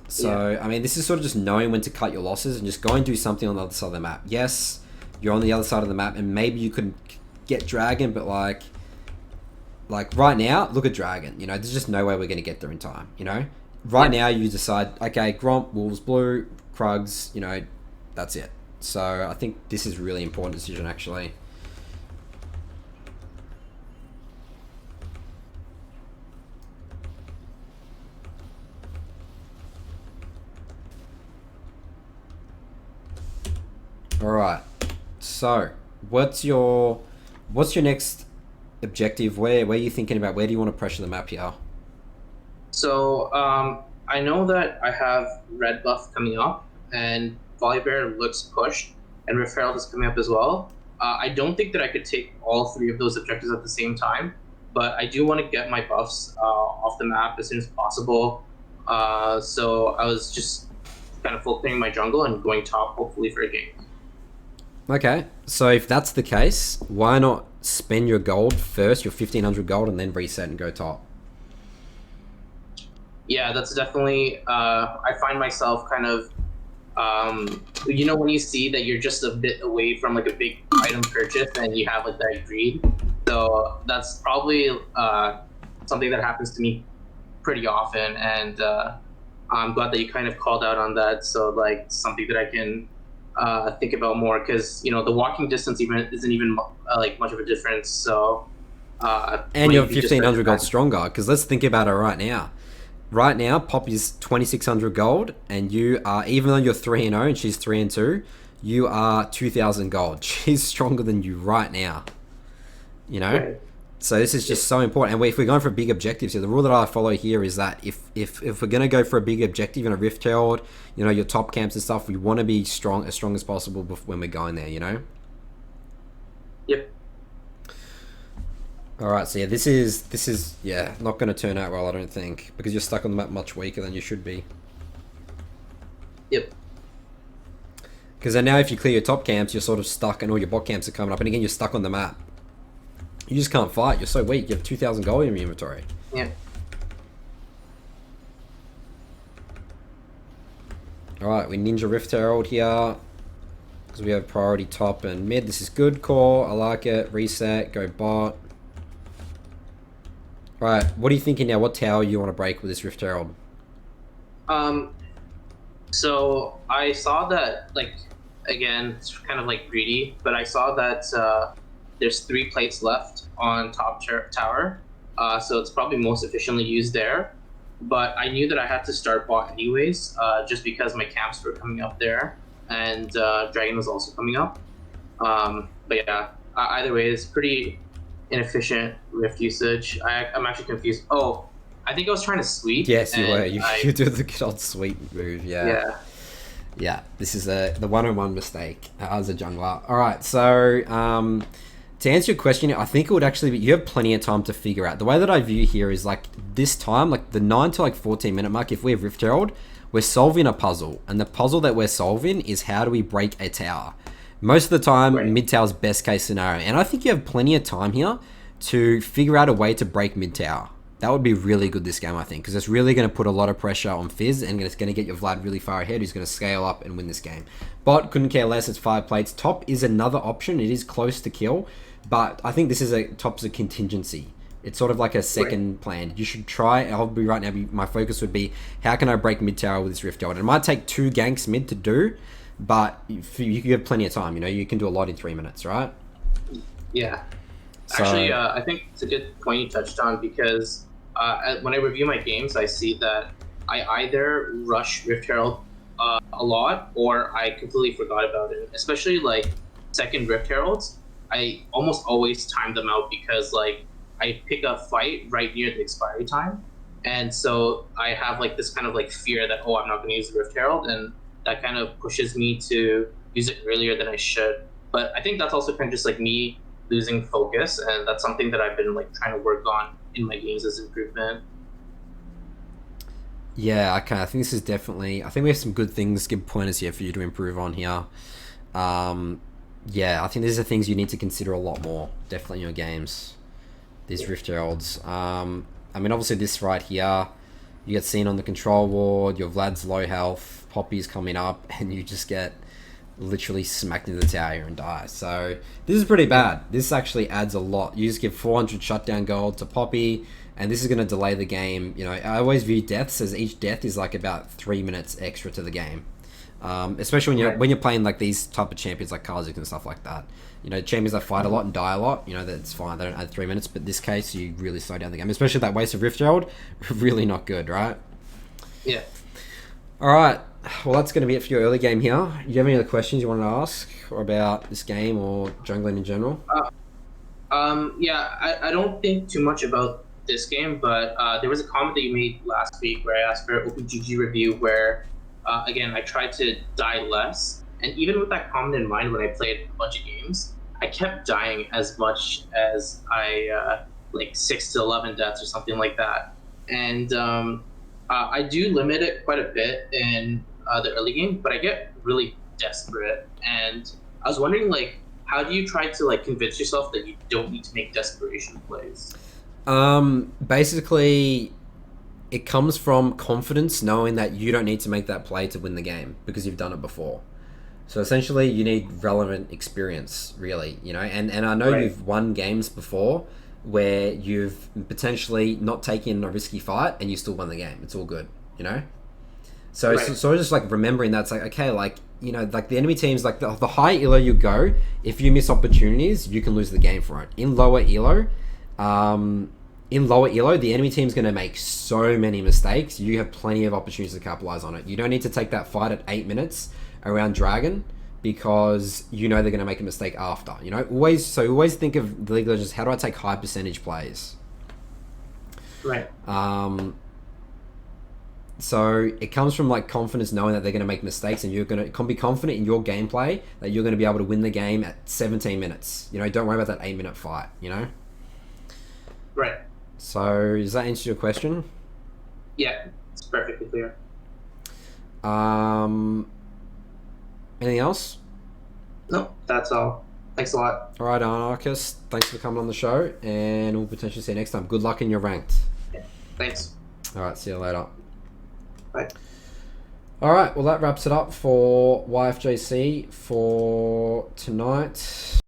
So, I mean, this is sort of just knowing when to cut your losses and just go and do something on the other side of the map. Yes, you're on the other side of the map and maybe you could get Dragon, but like right now, look at Dragon. You know, there's just no way we're going to get there in time, you know? Right now, you decide, okay, Gromp, Wolves Blue, Krugs, you know, that's it. So, I think this is a really important decision, actually. Alright, so what's your next objective? Where are you thinking about? Where do you want to pressure the map here? So I know that I have red buff coming up, and Volibear looks pushed, and Rift Herald is coming up as well. I don't think that I could take all 3 of those objectives at the same time, but I do want to get my buffs off the map as soon as possible. So I was just kind of full clearing my jungle and going top, hopefully for a game. Okay, so if that's the case, why not spend your gold first, your 1500 gold, and then reset and go top? Yeah, that's definitely, I find myself kind of, you know, when you see that you're just a bit away from like a big item purchase and you have like that greed. So that's probably something that happens to me pretty often, and I'm glad that you kind of called out on that. So like something that I can think about more, because you know the walking distance isn't even like much of a difference. So and you're 1500 gold stronger, because let's think about it right now. Right now, Pop is 2600 gold, and you are, even though you're 3-0 and she's 3-2, you are 2000 gold. She's stronger than you right now. You know? Right. So this is just so important. And if we're going for big objectives here, the rule that I follow here is that if we're going to go for a big objective in a Rift Herald, you know, your top camps and stuff, we want to be as strong as possible when we're going there, you know? Yep. Alright, so yeah, this is not going to turn out well, I don't think, because you're stuck on the map much weaker than you should be. Yep. Because then now if you clear your top camps, you're sort of stuck and all your bot camps are coming up, and again, you're stuck on the map. You just can't fight, you're so weak, you have 2000 gold in your inventory. Yeah. Alright, we Ninja Rift Herald here, because we have priority top and mid. This is good core, I like it. Reset, go bot. Right, what are you thinking now? What tower you want to break with this Rift Herald? So I saw that, like, again, it's kind of like greedy, but I saw that there's 3 plates left on top tower, so it's probably most efficiently used there. But I knew that I had to start bot anyways, just because my camps were coming up there, and Dragon was also coming up. But yeah, either way, it's pretty inefficient Rift usage. I'm actually confused. Oh, I think I was trying to sweep. Yes, you were. You did the good old sweep move. Yeah. This is the 101 mistake as a jungler. All right, so to answer your question, I think it would actually be, you have plenty of time to figure out. The way that I view here is like this time, like the 9 to like 14 minute mark. If we have Rift Herald, we're solving a puzzle, and the puzzle that we're solving is how do we break a tower. Most of the time, mid tower's best case scenario, and I think you have plenty of time here to figure out a way to break mid tower. That would be really good this game, I think, because it's really going to put a lot of pressure on Fizz, and it's going to get your Vlad really far ahead, who's going to scale up and win this game. Bot, couldn't care less, it's 5 plates. Top is another option. It is close to kill, but I think this is top's a contingency. It's sort of like a second plan. You should try, I'll be right now, my focus would be, how can I break mid tower with this Rift Herald? It might take 2 ganks mid to do, but you have plenty of time, you know, you can do a lot in 3 minutes, right? Yeah. So, Actually, I think it's a good point you touched on, because when I review my games, I see that I either rush Rift Herald a lot, or I completely forgot about it. Especially like second Rift Heralds, I almost always time them out, because like I pick a fight right near the expiry time, and so I have like this kind of like fear that, oh, I'm not going to use the Rift Herald, and that kind of pushes me to use it earlier than I should. But I think that's also kind of just like me losing focus, and that's something that I've been like trying to work on in my games as improvement. yeah, okay, I think this is definitely, I think we have some good things, good pointers here for you to improve on here. Yeah, I think these are things you need to consider a lot more, definitely in your games. These Rift Heralds. I mean, obviously this right here, you get seen on the control ward, your Vlad's low health, Poppy's coming up, and you just get literally smacked into the tower and die. So this is pretty bad. This actually adds a lot. You just give 400 shutdown gold to Poppy, and this is going to delay the game. You know, I always view deaths as each death is like about 3 minutes extra to the game. Especially when you're playing like these type of champions like Kha'Zix and stuff like that. You know, champions that fight a lot and die a lot, you know, that's fine. They don't add 3 minutes, but in this case, you really slow down the game. Especially that waste of Rift Herald, really not good, right? Yeah. All right. Well, that's going to be it for your early game here. Do you have any other questions you want to ask or about this game or jungling in general? Yeah, I don't think too much about this game, but there was a comment that you made last week where I asked for an OpenGG review where, again, I tried to die less. And even with that comment in mind, when I played a bunch of games, I kept dying as much as like 6 to 11 deaths or something like that. And I do limit it quite a bit in the early game, but I get really desperate. And I was wondering, like, how do you try to like convince yourself that you don't need to make desperation plays? Basically, it comes from confidence, knowing that you don't need to make that play to win the game because you've done it before. So essentially, you need relevant experience, really, you know. And I know you've won games before where you've potentially not taken a risky fight and you still won the game. It's all good, you know. So it's sort of just like remembering that it's like, okay, like, you know, like the enemy teams, like the higher elo you go, if you miss opportunities, you can lose the game for it. In lower elo, the enemy team's going to make so many mistakes. You have plenty of opportunities to capitalize on it. You don't need to take that fight at 8 minutes around Dragon because you know they're going to make a mistake after. You know, always think of the League of Legends. How do I take high percentage plays? Right. So it comes from like confidence, knowing that they're going to make mistakes, and you're going to be confident in your gameplay that you're going to be able to win the game at 17 minutes. You know, don't worry about that 8 minute fight. You know. Right. So does that answer your question? Yeah, it's perfectly clear. Anything else? No, that's all. Thanks a lot. All right, Anarchist. Thanks for coming on the show, and we'll potentially see you next time. Good luck in your ranked. Yeah, thanks. All right, see you later. Bye. All right, well, that wraps it up for YFJC for tonight.